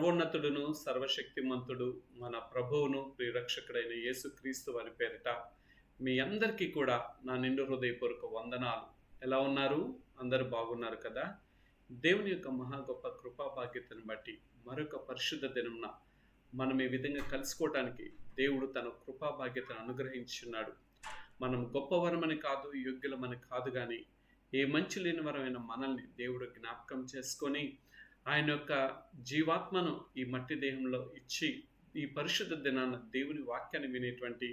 సర్వోన్నతుడును సర్వశక్తిమంతుడు మన ప్రభువును ప్రియరక్షకుడైన యేసుక్రీస్తు వారి పేరిట మీ అందరికీ కూడా నా నిండు హృదయపూర్వక వందనాలు. ఎలా ఉన్నారు? అందరూ బాగున్నారు కదా? దేవుని యొక్క మహా గొప్ప కృపా భాగ్యతను బట్టి మరొక పరిశుద్ధ దినంన మనం ఈ విధంగా కలుసుకోవటానికి దేవుడు తన కృపా భాగ్యతను అనుగ్రహించున్నాడు. మనం గొప్పవరమని కాదు, యోగ్యులమని కాదు, కానీ ఏ మంచి లేని వరమైన మనల్ని దేవుడు జ్ఞాపకం చేసుకొని ఆయన యొక్క జీవాత్మను ఈ మట్టి దేహంలో ఇచ్చి ఈ పరిశుద్ధ దినాన దేవుని వాక్యాన్ని వినేటువంటి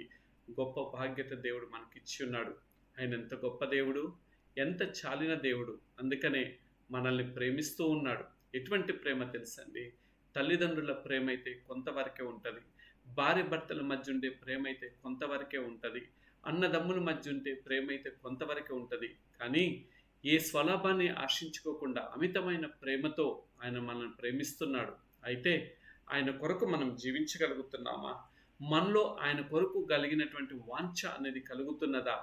గొప్ప భాగ్యత దేవుడు మనకి ఇచ్చి ఉన్నాడు. ఆయన ఎంత గొప్ప దేవుడు, ఎంత చాలిన దేవుడు. అందుకనే మనల్ని ప్రేమిస్తూ ఉన్నాడు. ఎటువంటి ప్రేమ తెలుసండి? తల్లిదండ్రుల ప్రేమ అయితే కొంతవరకే ఉంటుంది, భార్య భర్తల మధ్య ఉండే ప్రేమ అయితే కొంతవరకే ఉంటుంది, అన్నదమ్ముల మధ్య ఉండే ప్రేమ అయితే కొంతవరకే ఉంటుంది. కానీ ఏ స్వలాభాన్ని ఆశించుకోకుండా అమితమైన ప్రేమతో ఆయన మనల్ని ప్రేమిస్తున్నాడు. అయితే ఆయన కొరకు మనం జీవించగలుగుతున్నామా? మనలో ఆయన కొరకు కలిగినటువంటి వాంఛ అనేది కలుగుతున్నదా?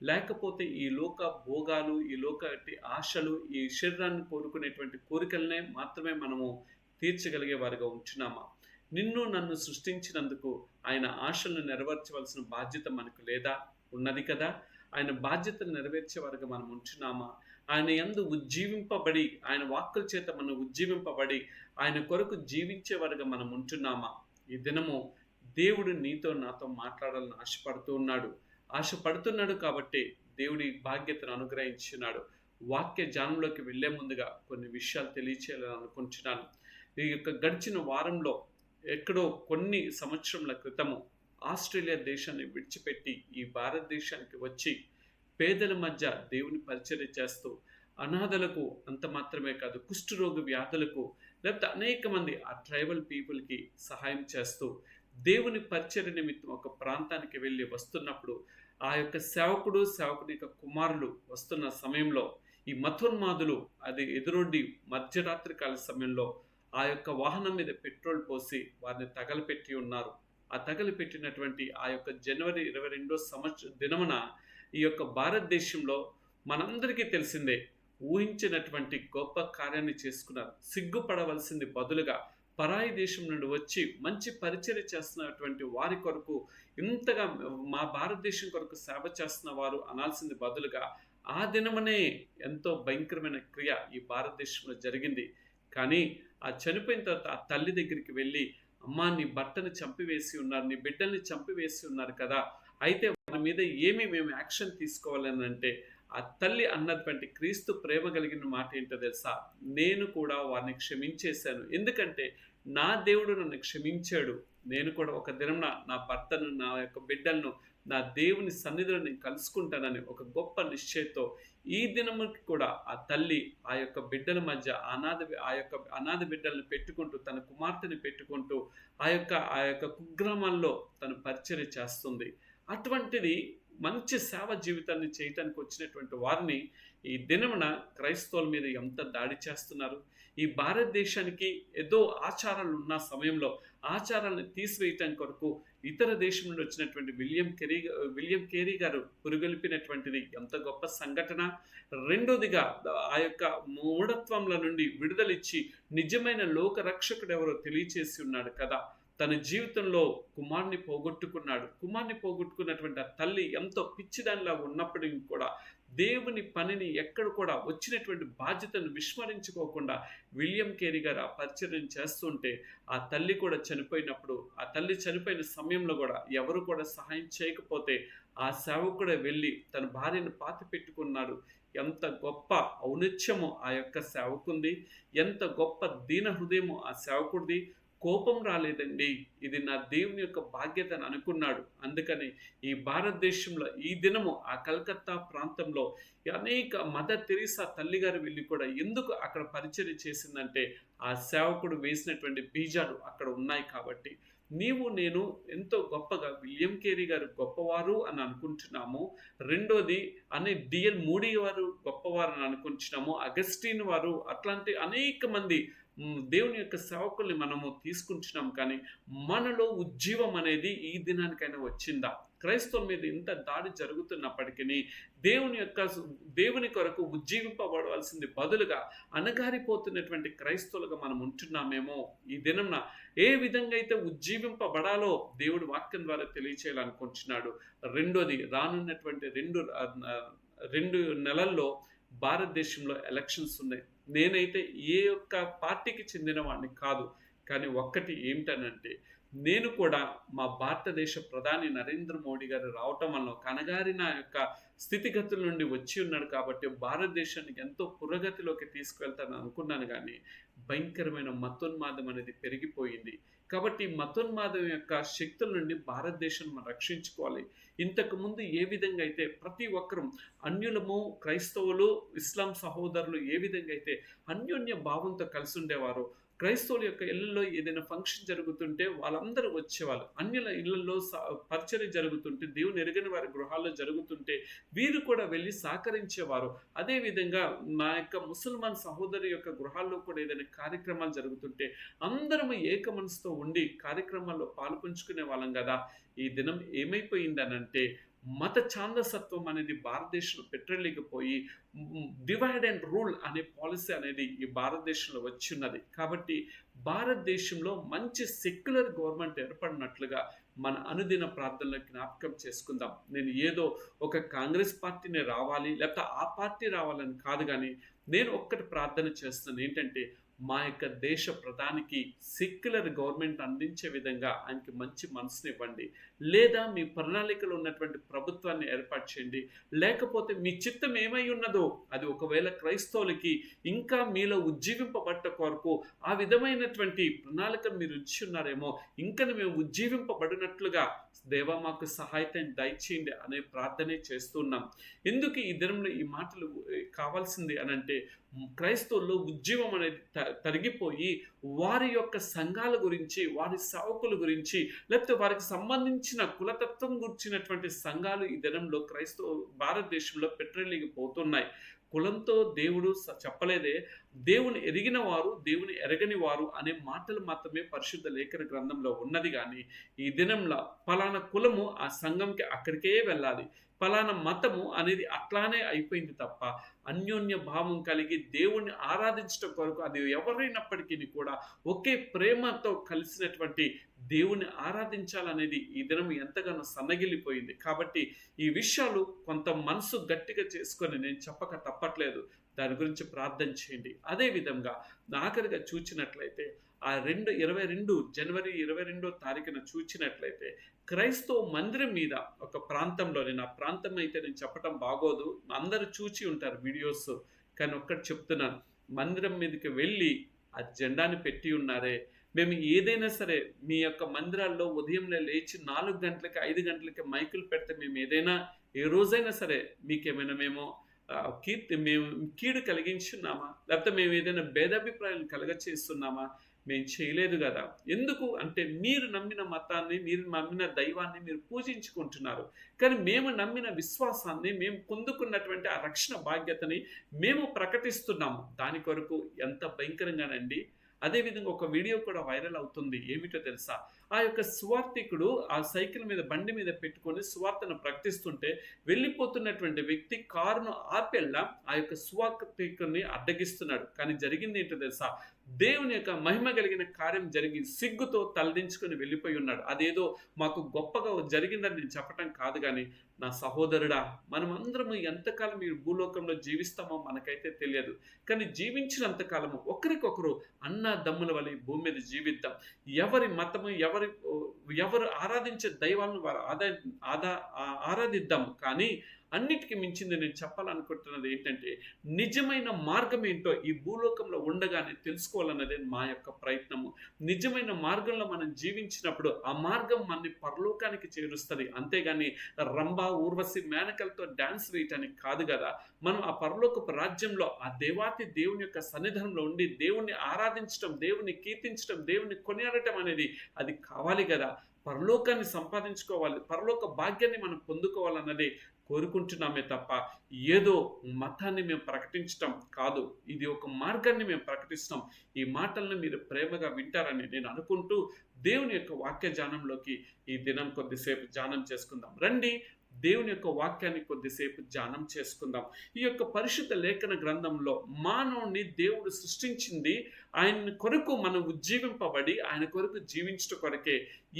లేకపోతే ఈ లోక భోగాలు, ఈ లోకటి ఆశలు, ఈ శరీరాన్ని కోరుకునేటువంటి కోరికలనే మాత్రమే మనము తీర్చగలిగే వారిగా ఉంటున్నామా? నిన్ను నన్ను సృష్టించినందుకు ఆయన ఆశలను నెరవేర్చవలసిన బాధ్యత మనకు లేదా? ఉన్నది కదా. ఆయన బాధ్యతను నెరవేర్చే వారిగా మనం ఉంటున్నామా? ఆయన యందు ఉజ్జీవింపబడి, ఆయన వాక్కుల చేత మనం ఉజ్జీవింపబడి ఆయన కొరకు జీవించే వారిగా మనం ఉంటున్నామా? ఈ దినము దేవుడు నీతో నాతో మాట్లాడాలని ఆశపడుతున్నాడు కాబట్టి దేవుడి బాధ్యతను అనుగ్రహించున్నాడు. వాక్య ధ్యానంలోకి వెళ్లే ముందుగా కొన్ని విషయాలు తెలియచేయాలని అనుకుంటున్నాను. ఈ యొక్క గడిచిన వారంలో ఎక్కడో కొన్ని సంవత్సరముల క్రితము ఆస్ట్రేలియా దేశాన్ని విడిచిపెట్టి ఈ భారతదేశానికి వచ్చి పేదల మధ్య దేవుని పరిచర్య చేస్తూ అనాథలకు, అంత మాత్రమే కాదు కుష్ఠరోగ వ్యాధులకు, లేకపోతే అనేక మంది ఆ ట్రైబల్ పీపుల్కి సహాయం చేస్తూ దేవుని పరిచర్య నిమిత్తం ఒక ప్రాంతానికి వెళ్ళి వస్తున్నప్పుడు ఆ యొక్క సేవకుని యొక్క కుమారులు వస్తున్న సమయంలో ఈ మతోన్మాదులు అది ఎదురొడ్డి మధ్యరాత్రి కాల సమయంలో ఆ యొక్క వాహనం మీద పెట్రోల్ పోసి వారిని తగలపెట్టి ఉన్నారు. ఆ తగలపెట్టినటువంటి ఆ యొక్క జనవరి 22 దినమున ఈ యొక్క భారతదేశంలో మనందరికీ తెలిసిందే, ఊహించినటువంటి గొప్ప కార్యాన్ని చేసుకున్నారు. సిగ్గుపడవలసింది బదులుగా పరాయి దేశం నుండి వచ్చి మంచి పరిచర్య చేస్తున్నటువంటి వారి కొరకు, ఇంతగా మా భారతదేశం కొరకు సేవ చేస్తున్న వారు అనాల్సింది బదులుగా ఆ దినమనే ఎంతో భయంకరమైన క్రియ ఈ భారతదేశంలో జరిగింది. కానీ ఆ చనిపోయిన తర్వాత ఆ తల్లి దగ్గరికి వెళ్ళి, అమ్మా నీ భర్తని చంపివేసి ఉన్నారు, నీ బిడ్డల్ని చంపివేసి ఉన్నారు కదా, అయితే వారి మీద మేము యాక్షన్ తీసుకోవాలని అంటే ఆ తల్లి అన్నటువంటి క్రీస్తు ప్రేమ కలిగిన మాట ఏంటో తెలుసా? నేను కూడా వారిని క్షమించేశాను, ఎందుకంటే నా దేవుడు నన్ను క్షమించాడు. నేను కూడా ఒక దినం నా భర్తను, నా యొక్క బిడ్డలను నా దేవుని సన్నిధిలో నేను కలుసుకుంటానని ఒక గొప్ప నిశ్చయంతో ఈ దినముకి కూడా ఆ తల్లి ఆ యొక్క బిడ్డల మధ్య అనాథ బిడ్డలను పెట్టుకుంటూ, తన కుమార్తెని పెట్టుకుంటూ ఆ యొక్క కుగ్రామాల్లో తను పరిచర్య చేస్తుంది. అటువంటిది మంచి సేవ జీవితాన్ని చేయటానికి వచ్చినటువంటి వారిని ఈ దినమున క్రైస్తవుల మీద ఎంత దాడి చేస్తున్నారు. ఈ భారతదేశానికి ఏదో ఆచారాలు ఉన్న సమయంలో ఆచారాలను తీసివేయటం కొరకు ఇతర దేశం నుండి వచ్చినటువంటి విలియం కేరీ గారు పురుగొల్పినటువంటిది ఎంత గొప్ప సంఘటన. రెండోదిగా ఆ యొక్క మూఢత్వంల నుండి విడుదలిచ్చి నిజమైన లోక రక్షకుడు ఎవరో తెలియచేసి ఉన్నాడు కదా. తన జీవితంలో కుమార్ని పోగొట్టుకున్నటువంటి ఆ తల్లి ఎంతో పిచ్చిదానిలా ఉన్నప్పటికీ కూడా దేవుని పనిని ఎక్కడ కూడా వచ్చినటువంటి బాధ్యతను విస్మరించుకోకుండా విలియం కేరీ గారు ఆ పరిచర్యను చేస్తుంటే ఆ తల్లి కూడా చనిపోయినప్పుడు, ఆ తల్లి చనిపోయిన సమయంలో కూడా ఎవరు కూడా సహాయం చేయకపోతే ఆ సేవకుడే వెళ్ళి తన భార్యను పాతి పెట్టుకున్నాడు. ఎంత గొప్ప ఔన్నత్యము ఆ యొక్క సేవకుంది, ఎంత గొప్ప దీన హృదయము ఆ సేవకుడిది. కోపం రాలేదండి, ఇది నా దేవుని యొక్క బాధ్యత అని అనుకున్నాడు. అందుకని ఈ భారతదేశంలో ఈ దినము ఆ కలకత్తా ప్రాంతంలో అనేక మదర్ తెరీసా తల్లిగారు వెళ్ళి కూడా ఎందుకు అక్కడ పరిచర్య చేసిందంటే ఆ సేవకుడు వేసినటువంటి బీజాలు అక్కడ ఉన్నాయి కాబట్టి. నీవు నేను ఎంతో గొప్పగా విలియం కేరీ గారు గొప్పవారు అని అనుకుంటున్నాము. రెండోది డిఎల్ మూడీ వారు గొప్పవారు అని అనుకుంటున్నాము. అగస్టిన్ వారు, అట్లాంటి అనేక మంది దేవుని యొక్క సేవకుల్ని మనము తీసుకుంటున్నాం, కానీ మనలో ఉజ్జీవం అనేది ఈ దినానికైనా వచ్చిందా? క్రైస్తవుల మీద ఇంత దాడి జరుగుతున్నప్పటికీ దేవుని కొరకు ఉజ్జీవింపబడవలసింది బదులుగా అణగారిపోతున్నటువంటి క్రైస్తవులుగా మనం ఉంటున్నామేమో. ఈ దినంన ఏ విధంగా అయితే ఉజ్జీవింపబడాలో దేవుడు వాక్యం ద్వారా తెలియచేయాలనుకుంటున్నాడు. రెండోది, రానున్నటువంటి 2 నెలల్లో భారతదేశంలో ఎలక్షన్స్ ఉన్నాయి. నేనైతే ఏ ఒక్క పార్టీకి చెందిన వాడిని కాదు, కానీ ఒక్కటి ఏమిటనంటే, నేను కూడా మా భారతదేశ ప్రధాని నరేంద్ర మోడీ గారు రావటం వల్ల కనగారిన యొక్క స్థితిగతుల నుండి వచ్చి ఉన్నాడు కాబట్టి భారతదేశానికి ఎంతో పురోగతిలోకి తీసుకువెళ్తానని అనుకున్నాను, కానీ భయంకరమైన మతోన్మాదం అనేది పెరిగిపోయింది. కాబట్టి మతోన్మాదం యొక్క శక్తుల నుండి భారతదేశం మనం రక్షించుకోవాలి. ఇంతకుముందు ఏ విధంగా అయితే ప్రతి ఒక్కరూ అన్యులము, క్రైస్తవులు, ఇస్లాం సహోదరులు ఏ విధంగా అయితే అన్యోన్య భావంతో కలిసి ఉండేవారో, క్రైస్తవుల యొక్క ఇళ్లలో ఏదైనా ఫంక్షన్ జరుగుతుంటే వాళ్ళందరూ వచ్చేవాళ్ళు. అన్యుల ఇళ్లలో పరిచర్య జరుగుతుంటే, దేవుని ఎరుగని వారి గృహాల్లో జరుగుతుంటే వీరు కూడా వెళ్ళి సహకరించేవారు. అదేవిధంగా నా యొక్క ముసల్మాన్ సహోదరు యొక్క గృహాల్లో కూడా ఏదైనా కార్యక్రమాలు జరుగుతుంటే అందరము ఏక మనసుతో ఉండి కార్యక్రమాల్లో పాల్పంచుకునే వాళ్ళం కదా. ఈ దినం ఏమైపోయిందనంటే, మత ఛాందసత్వం అనేది భారతదేశంలో పెట్టలేకపోయి డివైడ్ అండ్ రూల్ అనే పాలసీ అనేది ఈ భారతదేశంలో వచ్చి ఉన్నది. కాబట్టి భారతదేశంలో మంచి సెక్యులర్ గవర్నమెంట్ ఏర్పడినట్లుగా మన అనుదిన ప్రార్థనలో జ్ఞాపకం చేసుకుందాం. నేను ఏదో ఒక కాంగ్రెస్ పార్టీని రావాలి లేకపోతే ఆ పార్టీ రావాలని కాదు, కానీ నేను ఒక్కటి ప్రార్థన చేస్తున్నాను ఏంటంటే, మా యొక్క దేశ ప్రధానికి సెక్యులర్ గవర్నమెంట్ అందించే విధంగా ఆయనకి మంచి మనసునివ్వండి, లేదా మీ ప్రణాళికలో ఉన్నటువంటి ప్రభుత్వాన్ని ఏర్పాటు చేయండి. లేకపోతే మీ చిత్తం ఏమై ఉన్నదో అది ఒకవేళ క్రైస్తవులకి ఇంకా మీలో ఉజ్జీవింపబట్ట కొరకు ఆ విధమైనటువంటి ప్రణాళికను మీరు ఇచ్చి ఉన్నారేమో, ఇంకా మేము ఉజ్జీవింపబడినట్లుగా దేవా మాకు సహాయతని దయచేయండి అనే ప్రార్థనే చేస్తున్నాం. ఎందుకు ఈ దినంలో ఈ మాటలు కావాల్సింది అనంటే, క్రైస్తవుల్లో ఉజ్జీవం అనేది తరిగిపోయి వారి యొక్క సంఘాల గురించి, వారి సేవకుల గురించి, లేకపోతే వారికి సంబంధించిన కులతత్వం గురించినటువంటి సంఘాలు ఈ దినంలో భారతదేశంలో పోతున్నాయి. కులంతో దేవుడు చెప్పలేదే, దేవుని ఎరిగిన వారు, దేవుని ఎరగని వారు అనే మాటలు మాత్రమే పరిశుద్ధ లేఖన గ్రంథంలో ఉన్నది. కానీ ఈ దినంలో పలానా కులము ఆ సంఘంకి అక్కడికే వెళ్ళాలి, పలానా మతము అనేది అట్లానే అయిపోయింది తప్ప అన్యోన్య భావం కలిగి దేవుణ్ణి ఆరాధించడం కొరకు అది ఎవరైనప్పటికీ కూడా ఒకే ప్రేమతో కలిసినటువంటి దేవుని ఆరాధించాలనేది ఈ దినం ఎంతగానో సన్నగిల్లిపోయింది. కాబట్టి ఈ విషయాలు కొంత మనసు గట్టిగా చేసుకొని నేను చెప్పక తప్పట్లేదు, దాని గురించి ప్రార్థన చేయండి. అదేవిధంగా ఆఖరిగా చూచినట్లయితే ఆ జనవరి 22వ తారీఖున చూచినట్లయితే క్రైస్తవ మందిరం మీద ఒక ప్రాంతంలో, నేను ఆ ప్రాంతం అయితే నేను చెప్పటం బాగోదు, అందరూ చూచి ఉంటారు వీడియోస్, కానీ ఒక్కటి చెప్తున్నాను, మందిరం మీదకి వెళ్ళి ఆ జెండాని పెట్టి ఉన్నారే, మేము ఏదైనా సరే మీ యొక్క మందిరాల్లో ఉదయంలో లేచి 4 గంటలకి 5 గంటలకి మైకులు పెడితే మేము ఏదైనా ఏ రోజైనా సరే మీకేమైనా మేము కీడు కలిగించున్నామా, లేకపోతే మేము ఏదైనా భేదాభిప్రాయాలు కలగచేస్తున్నామా? మేము చేయలేదు కదా. ఎందుకు అంటే, మీరు నమ్మిన మతాన్ని, మీరు నమ్మిన దైవాన్ని మీరు పూజించుకుంటున్నారు, కానీ మేము నమ్మిన విశ్వాసాన్ని, మేము పొందుకున్నటువంటి ఆ రక్షణ భాగ్యతని మేము ప్రకటిస్తున్నాము. దాని కొరకు ఎంత భయంకరంగానండి. అదేవిధంగా ఒక వీడియో కూడా వైరల్ అవుతుంది. ఏమిటో తెలుసా? ఆ యొక్క సువార్థికుడు ఆ సైకిల్ మీద, బండి మీద పెట్టుకొని సువార్తను ప్రకటిస్తుంటే వెళ్ళిపోతున్నటువంటి వ్యక్తి కారును ఆపెళ్ళ ఆ యొక్క సువార్థికుడిని అడ్డగిస్తున్నాడు. కానీ జరిగింది ఏంటో తెలుసా? దేవుని యొక్క మహిమ కలిగిన కార్యం జరిగి సిగ్గుతో తలదించుకొని వెళ్ళిపోయి ఉన్నాడు. అదేదో మాకు గొప్పగా జరిగిందని నేను చెప్పటం కాదు, కానీ నా సహోదరుడా, మనమందరము ఎంతకాలం ఈ భూలోకంలో జీవిస్తామో మనకైతే తెలియదు, కానీ జీవించినంతకాలము ఒకరికొకరు అన్నదమ్ముల వలె భూమి మీద జీవిద్దాం. ఎవరి మతము, ఎవరు ఆరాధించే దైవాలను వారు ఆరాధిద్దాం. కానీ అన్నిటికీ మించింది నేను చెప్పాలనుకుంటున్నది ఏంటంటే, నిజమైన మార్గం ఏంటో ఈ భూలోకంలో ఉండగానే తెలుసుకోవాలన్నదే మా యొక్క ప్రయత్నము. నిజమైన మార్గంలో మనం జీవించినప్పుడు ఆ మార్గం మనని పరలోకానికి చేరుస్తుంది. అంతేగాని రంభ, ఊర్వశి, మేనకలతో డాన్స్ వేయటానికి కాదు కదా. మనం ఆ పరలోకపు రాజ్యంలో ఆ దేవాతి దేవుని యొక్క సన్నిధానంలో ఉండి దేవుణ్ణి ఆరాధించడం, దేవుని కీర్తించడం, దేవుని కొనియాడటం అనేది అది కావాలి కదా. పరలోకాన్ని సంపాదించుకోవాలి, పరలోక భాగ్యాన్ని మనం పొందుకోవాలన్నది కోరుకుంటున్నామే తప్ప ఏదో మతాన్ని మేము ప్రకటించటం కాదు. ఇది ఒక మార్గాన్ని మేము ప్రకటిస్తాం. ఈ మాటలను మీరు ప్రేమగా వింటారని నేను అనుకుంటూ దేవుని యొక్క వాక్య ధ్యానంలోకి ఈ దినం కొద్దిసేపు ధ్యానం చేసుకుందాం. రండి, దేవుని యొక్క వాక్యాన్ని కొద్దిసేపు ధ్యానం చేసుకుందాం. ఈ యొక్క పరిశుద్ధ లేఖన గ్రంథంలో మానవుని దేవుడు సృష్టించింది ఆయన కొరకు మనం ఉజ్జీవింపబడి ఆయన కొరకు జీవించడం కొరకే.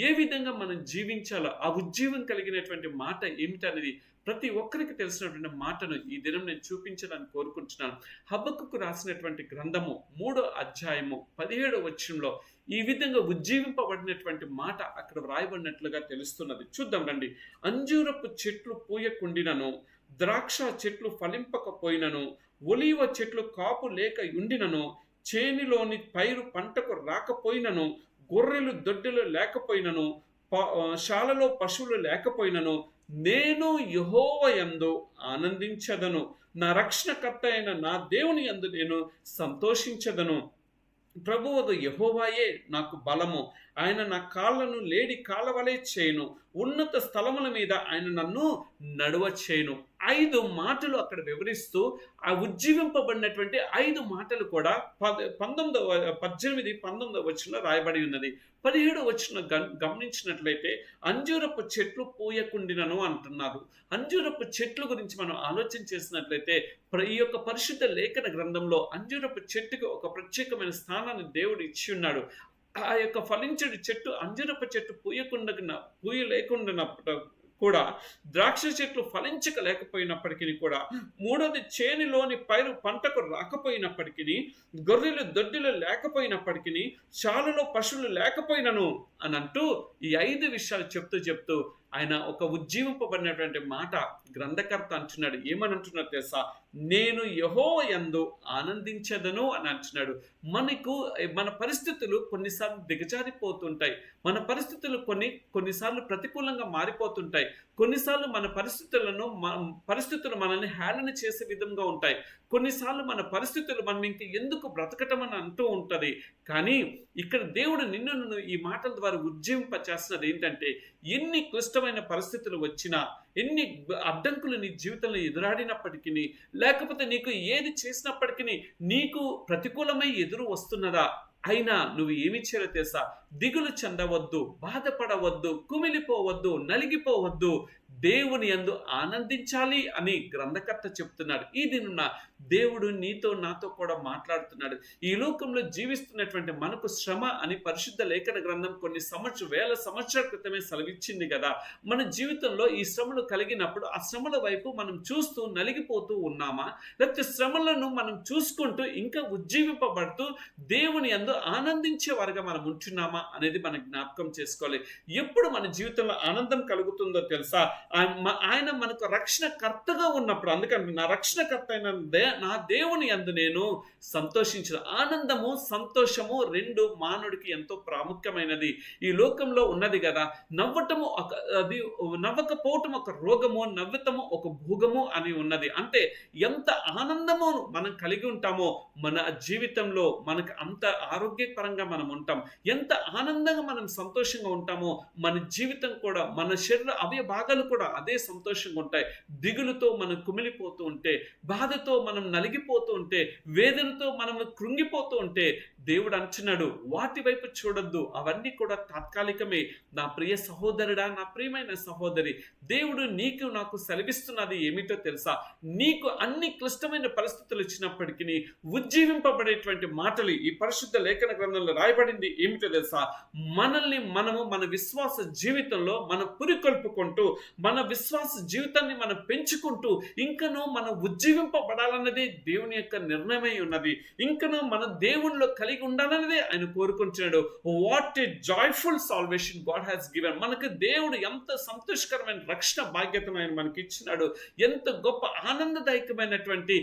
ఏ విధంగా మనం జీవించాలో ఆ ఉజ్జీవం కలిగినటువంటి మాట ఏమిటనేది ప్రతి ఒక్కరికి తెలిసినటువంటి మాటను ఈ దినం నేను చూపించాలని కోరుకుంటున్నాను. హబక్కుకు రాసినటువంటి గ్రంథము 3వ అధ్యాయము 17వ వచనంలో ఈ విధంగా ఉజ్జీవింపబడినటువంటి మాట అక్కడ వ్రాయబడినట్లుగా తెలుస్తున్నది. చూద్దాం రండి. అంజూరపు చెట్లు పూయకుండినను, ద్రాక్ష చెట్లు ఫలింపకపోయినను, ఒలీవ చెట్లు కాపు లేక ఉండినను, చేనిలోని పైరు పంటకు రాకపోయినను, గొర్రెలు దొడ్డిలు లేకపోయినను, శాలలో పశువులు లేకపోయినను, నేను యెహోవా యందు ఆనందించదను, నా రక్షణకర్త అయిన నా దేవుని యందు నేను సంతోషించదను. ప్రభువు యెహోవాయే నాకు బలము, ఆయన నా కాళ్ళను లేడి కాళ్ళవలే చేయను, ఉన్నత స్థలముల మీద ఆయన నన్ను నడువ చేయను. 5 మాటలు అక్కడ వివరిస్తూ ఆ ఉజ్జీవింపబడినటువంటి 5 మాటలు కూడా 18-19 వచనంలో రాయబడి ఉన్నది. 17 వచనం గమనించినట్లయితే అంజూరపు చెట్లు పూయకుండినను అంటున్నారు. అంజూరపు చెట్లు గురించి మనం ఆలోచన చేసినట్లయితే ఈ యొక్క పరిశుద్ధ లేఖన గ్రంథంలో అంజూరపు చెట్టుకు ఒక ప్రత్యేకమైన స్థానాన్ని దేవుడు ఇచ్చి ఉన్నాడు. ఆ యొక్క ఫలించడి చెట్టు అంజూరపు చెట్టు పూయలేకుండా కూడా, ద్రాక్ష చెట్లు ఫలించక లేకపోయినప్పటికీ కూడా, మూడోది చేనిలోని పైరు పంటకు రాకపోయినప్పటికీ, గొర్రెలు దొడ్డిలు లేకపోయినప్పటికీ, శాలలో పశువులు లేకపోయినను అని అంటూ ఈ 5 విషయాలు చెప్తూ ఆయన ఒక ఉజ్జీవింపబడినటువంటి మాట గ్రంథకర్త అంటున్నాడు. ఏమని అంటున్నాడు తెలుసా? నేను యెహోవా యందు ఆనందించదను అని అంటున్నాడు. మన పరిస్థితులు కొన్నిసార్లు దిగజారిపోతుంటాయి. మన పరిస్థితులు కొన్నిసార్లు ప్రతికూలంగా మారిపోతుంటాయి. కొన్నిసార్లు మన పరిస్థితులు మనల్ని హేళన చేసే విధంగా ఉంటాయి. కొన్నిసార్లు మన పరిస్థితులు మనం ఇంక ఎందుకు బ్రతకటం అని అంటూ ఉంటది. కానీ ఇక్కడ దేవుడు నిన్ను ఈ మాటల ద్వారా ఉజ్జీవింపచేస్తున్నది ఏంటంటే, ఎన్ని క్లిష్టమైన పరిస్థితులు వచ్చినా, ఎన్ని అడ్డంకులు నీ జీవితంలో ఎదురాడినప్పటికీ, లేకపోతే నీకు ఏది చేసినప్పటికీ నీకు ప్రతికూలమై ఎదురు వస్తున్నదా, అయినా నువ్వు ఏమి చేయాలో తెలుసా? దిగులు చెందవద్దు, బాధపడవద్దు, కుమిలిపోవద్దు, నలిగిపోవద్దు, దేవుని యందు ఆనందించాలి అని గ్రంథకర్త చెప్తున్నాడు. ఈ దినున్న దేవుడు నీతో నాతో కూడా మాట్లాడుతున్నాడు. ఈ లోకంలో జీవిస్తున్నటువంటి మనకు శ్రమ అని పరిశుద్ధ లేఖన గ్రంథం కొన్ని వేల సంవత్సరాల క్రితమే సెలవిచ్చింది కదా. మన జీవితంలో ఈ శ్రమలు కలిగినప్పుడు ఆ శ్రమల వైపు మనం చూస్తూ నలిగిపోతూ ఉన్నామా, లేకపోతే శ్రమలను మనం చూసుకుంటూ ఇంకా ఉజ్జీవింపబడుతూ దేవుని యందు ఆనందించే వారుగా మనం ఉంటున్నామా అనేది మనం జ్ఞాపకం చేసుకోవాలి. ఎప్పుడు మన జీవితంలో ఆనందం కలుగుతుందో తెలుసా? ఆయన మనకు రక్షణకర్తగా ఉన్నప్పుడు. అందుకని నా రక్షణకర్త అయిన నా దేవుని యందు నేను సంతోషించిన. ఆనందము సంతోషము 2 మానవుడికి ఎంతో ప్రాముఖ్యమైనది. ఈ లోకంలో ఉన్నది కదా, నవ్వకపోవటం ఒక రోగము, నవ్వుతము ఒక భోగము అని ఉన్నది. అంటే ఎంత ఆనందము మనం కలిగి ఉంటామో మన జీవితంలో మనకు అంత ఆరోగ్యపరంగా మనం ఉంటాం. ఎంత ఆనందంగా మనం సంతోషంగా ఉంటామో మన జీవితం కూడా, మన శరీర అవయవ భాగాలు కూడా అదే సంతోషంగా ఉంటాయి. దిగులుతో మనం కుమిలిపోతూ ఉంటే, బాధతో మనం నలిగిపోతూ ఉంటే, వేదనతో మనం కృంగిపోతూ ఉంటే దేవుడు అంటున్నాడు, వాటి వైపు చూడొద్దు, అవన్నీ కూడా తాత్కాలికమే. నా ప్రియ సహోదరుడా, నా ప్రియమైన సహోదరి, దేవుడు నీకు నాకు సెలవిస్తున్నది ఏమిటో తెలుసా? నీకు అన్ని క్లిష్టమైన పరిస్థితులు వచ్చినప్పటికీ ఉజ్జీవింపబడేటువంటి మాటలు ఈ పరిశుద్ధ లేఖన గ్రంథంలో రాయబడింది ఏమిటో తెలుసా? మనల్ని మనము మన విశ్వాస జీవితంలో మనం పురికొల్పుకుంటూ, మన విశ్వాస జీవితాన్ని మనం పెంచుకుంటూ, ఇంకనూ మనం ఉజ్జీవింపబడాలన్నదే దేవుని యొక్క నిర్ణయమై ఉన్నది. ఇంకనూ మన దేవునిలో కలిగి ఉండాలన్నదే ఆయన కోరుకుంటున్నాడు. What a joyful salvation God has given. మనకు దేవుడు ఎంత సంతోషకరమైన రక్షణ బాధ్యతను ఆయన మనకి ఇచ్చినాడు. ఎంత గొప్ప ఆనందదాయకమైనటువంటి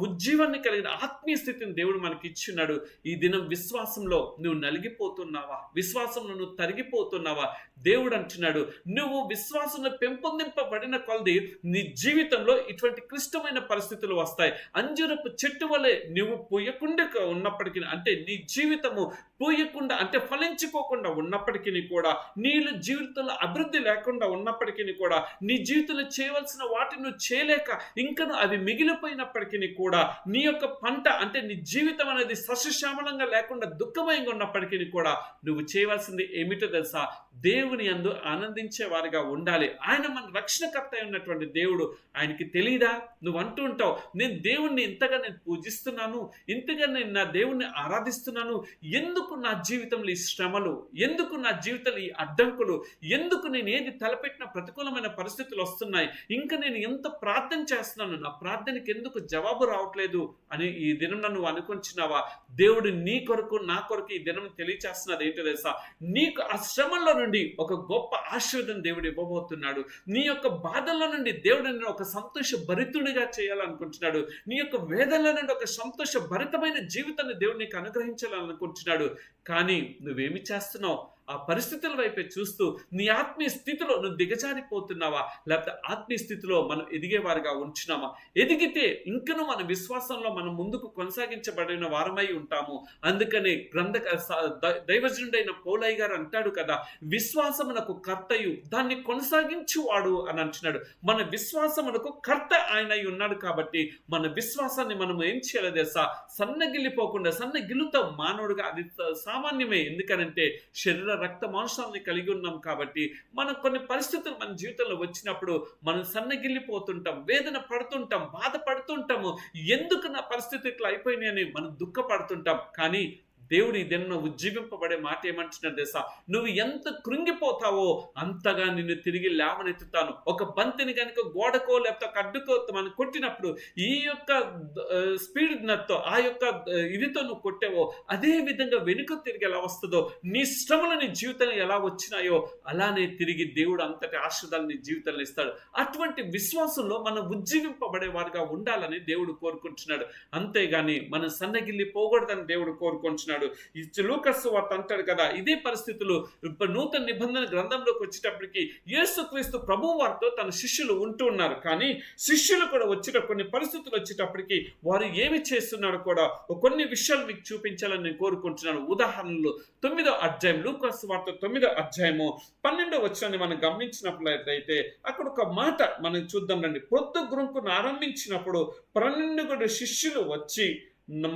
ఉజ్జీవాన్ని కలిగిన ఆత్మీయ స్థితిని దేవుడు మనకి ఇచ్చినాడు. ఈ దినం విశ్వాసంలో నువ్వు నలిగిపోతున్నావా? విశ్వాసంలో నువ్వు తరిగిపోతున్నావా? దేవుడు అంటున్నాడు, నువ్వు విశ్వాసంలో పెంపొందింపబడిన కొలది నీ జీవితంలో ఇటువంటి క్లిష్టమైన పరిస్థితులు వస్తాయి. అంజూరపు చెట్టు వలె నువ్వు పూయకుండా ఉన్నప్పటికీ, అంటే నీ జీవితము పూయకుండా అంటే ఫలించుకోకుండా ఉన్నప్పటికీ కూడా, నీళ్ళు జీవితంలో అభివృద్ధి లేకుండా ఉన్నప్పటికీ కూడా, నీ జీవితంలో చేయవలసిన వాటిని నువ్వు చేయలేక ఇంకను అవి మిగిలిపోయినప్పటికీ కూడా, నీ యొక్క పంట అంటే నీ జీవితం అనేది సస్యశ్యామలంగా లేకుండా దుఃఖమయంగా ఉన్నప్పటికీ కూడా, నువ్వు చేయవలసింది ఏమిటో తెలుసా? దేవుని యందు ఆనందించే వారిగా ఉండాలి. ఆయన మన రక్షణకర్త ఉన్నటువంటి దేవుడు. ఆయనకి తెలియదా? నువ్వు అంటూ ఉంటావు, నేను దేవుణ్ణి ఇంతగా పూజిస్తున్నాను, ఇంతగా నేను నా దేవుణ్ణి ఆరాధిస్తున్నాను, ఎందుకు నా జీవితంలో ఈ శ్రమలు, ఎందుకు నా జీవితంలో ఈ అడ్డంకులు, ఎందుకు నేను ఏది తలపెట్టిన ప్రతికూలమైన పరిస్థితులు వస్తున్నాయి, ఇంకా నేను ఎంత ప్రార్థన చేస్తున్నాను, నా ప్రార్థనకి ఎందుకు జవాబు రావట్లేదు అని ఈ దినం నువ్వు అనుకుంటున్నావా? దేవుడు నీ కొరకు నా కొరకు ఈ దినం తెలియచేస్తున్నది ఏంటో తెలుసా? నీకు ఆ శ్రమల్లో నుండి ఒక గొప్ప ఆశీర్వాదం దేవుడు ఇవ్వబోతున్నాడు. నీ యొక్క బాధల్లో నుండి దేవుడు నిన్ను ఒక సంతోష భరితుడిగా చేయాలనుకుంటున్నాడు. నీ యొక్క వేదనలో నుండి ఒక సంతోష భరితమైన జీవితాన్ని దేవుడు నీకు అనుగ్రహించాలనుకుంటున్నాడు. కానీ నువ్వేమి చేస్తున్నావు? ఆ పరిస్థితుల వైపే చూస్తూ నీ ఆత్మీయ స్థితిలో నువ్వు దిగజారిపోతున్నావా? లేకపోతే ఆత్మీయ స్థితిలో మనం ఎదిగేవారుగా ఉంచున్నామా? ఎదిగితే ఇంకనూ మన విశ్వాసంలో మనం ముందుకు కొనసాగించబడిన వారమై ఉంటాము. అందుకని దైవజనుడైన పౌలయ్య గారు అంటాడు కదా, విశ్వాసమునకు కర్తయు దాన్ని కొనసాగించువాడు అని అంటున్నాడు. మన విశ్వాసమునకు కర్త ఆయన అయి ఉన్నాడు. కాబట్టి మన విశ్వాసాన్ని మనం ఏం చేయాలి తెలుసా? సన్నగిల్లిపోకుండా, సన్నగిల్లుతో మానవుడుగా అది సామాన్యమే. ఎందుకనంటే శరీర రక్త మాంసాలని కలిగి ఉన్నాం కాబట్టి, మనం కొన్ని పరిస్థితులు మన జీవితంలో వచ్చినప్పుడు మనం సన్నగిల్లిపోతుంటాం, వేదన పడుతుంటాం, బాధపడుతుంటాము. ఎందుకు నా పరిస్థితి ఇట్లా అయిపోయినాయని మనం దుఃఖపడుతుంటాం. కానీ దేవుడు ఈ దినం ఉజ్జీవింపబడే మాట ఏమంటున్నాడు తెలుసా? నువ్వు ఎంత కృంగిపోతావో అంతగా నిన్ను తిరిగి లేవనెత్తుతాను. ఒక బంతిని కనుక గోడకో లేకపోతే ఒక అడ్డుకో మనం కొట్టినప్పుడు ఈ యొక్క స్పీడ్తో, ఆ యొక్క ఇదితో నువ్వు కొట్టావో, అదే విధంగా వెనుక తిరిగి ఎలా వస్తుందో, నీ శ్రమలు నీ జీవితంలో ఎలా వచ్చినాయో అలానే తిరిగి దేవుడు అంతటి ఆశీర్వాదాలు నీ జీవితంలో ఇస్తాడు. అటువంటి విశ్వాసంలో మనం ఉజ్జీవింపబడే వారిగా ఉండాలని దేవుడు కోరుకుంటున్నాడు. అంతేగాని మనం సన్నగిల్లి పోకూడదని దేవుడు కోరుకుంటున్నాడు. లూకాసు వార్త అంటాడు కదా, ఇదే పరిస్థితులు నూతన నిబంధన గ్రంథంలోకి వచ్చేటప్పటికి యేసుక్రీస్తు ప్రభువు వారితో తన శిష్యులు ఉంటూ ఉన్నారు. కానీ శిష్యులు కూడా కొన్ని పరిస్థితులు వచ్చేటప్పటికి వారు ఏమి చేస్తున్నారో కూడా కొన్ని విషయాలు మీకు చూపించాలని నేను కోరుకుంటున్నాను. ఉదాహరణలు 9వ అధ్యాయం, లూకాసు వార్త 9వ అధ్యాయము 12వ వచనాన్ని మనం గమనించినట్లయితే అక్కడ ఒక మాట మనం చూద్దాం రండి. పొద్దు గురుంకును ఆరంభించినప్పుడు 12 శిష్యులు వచ్చి,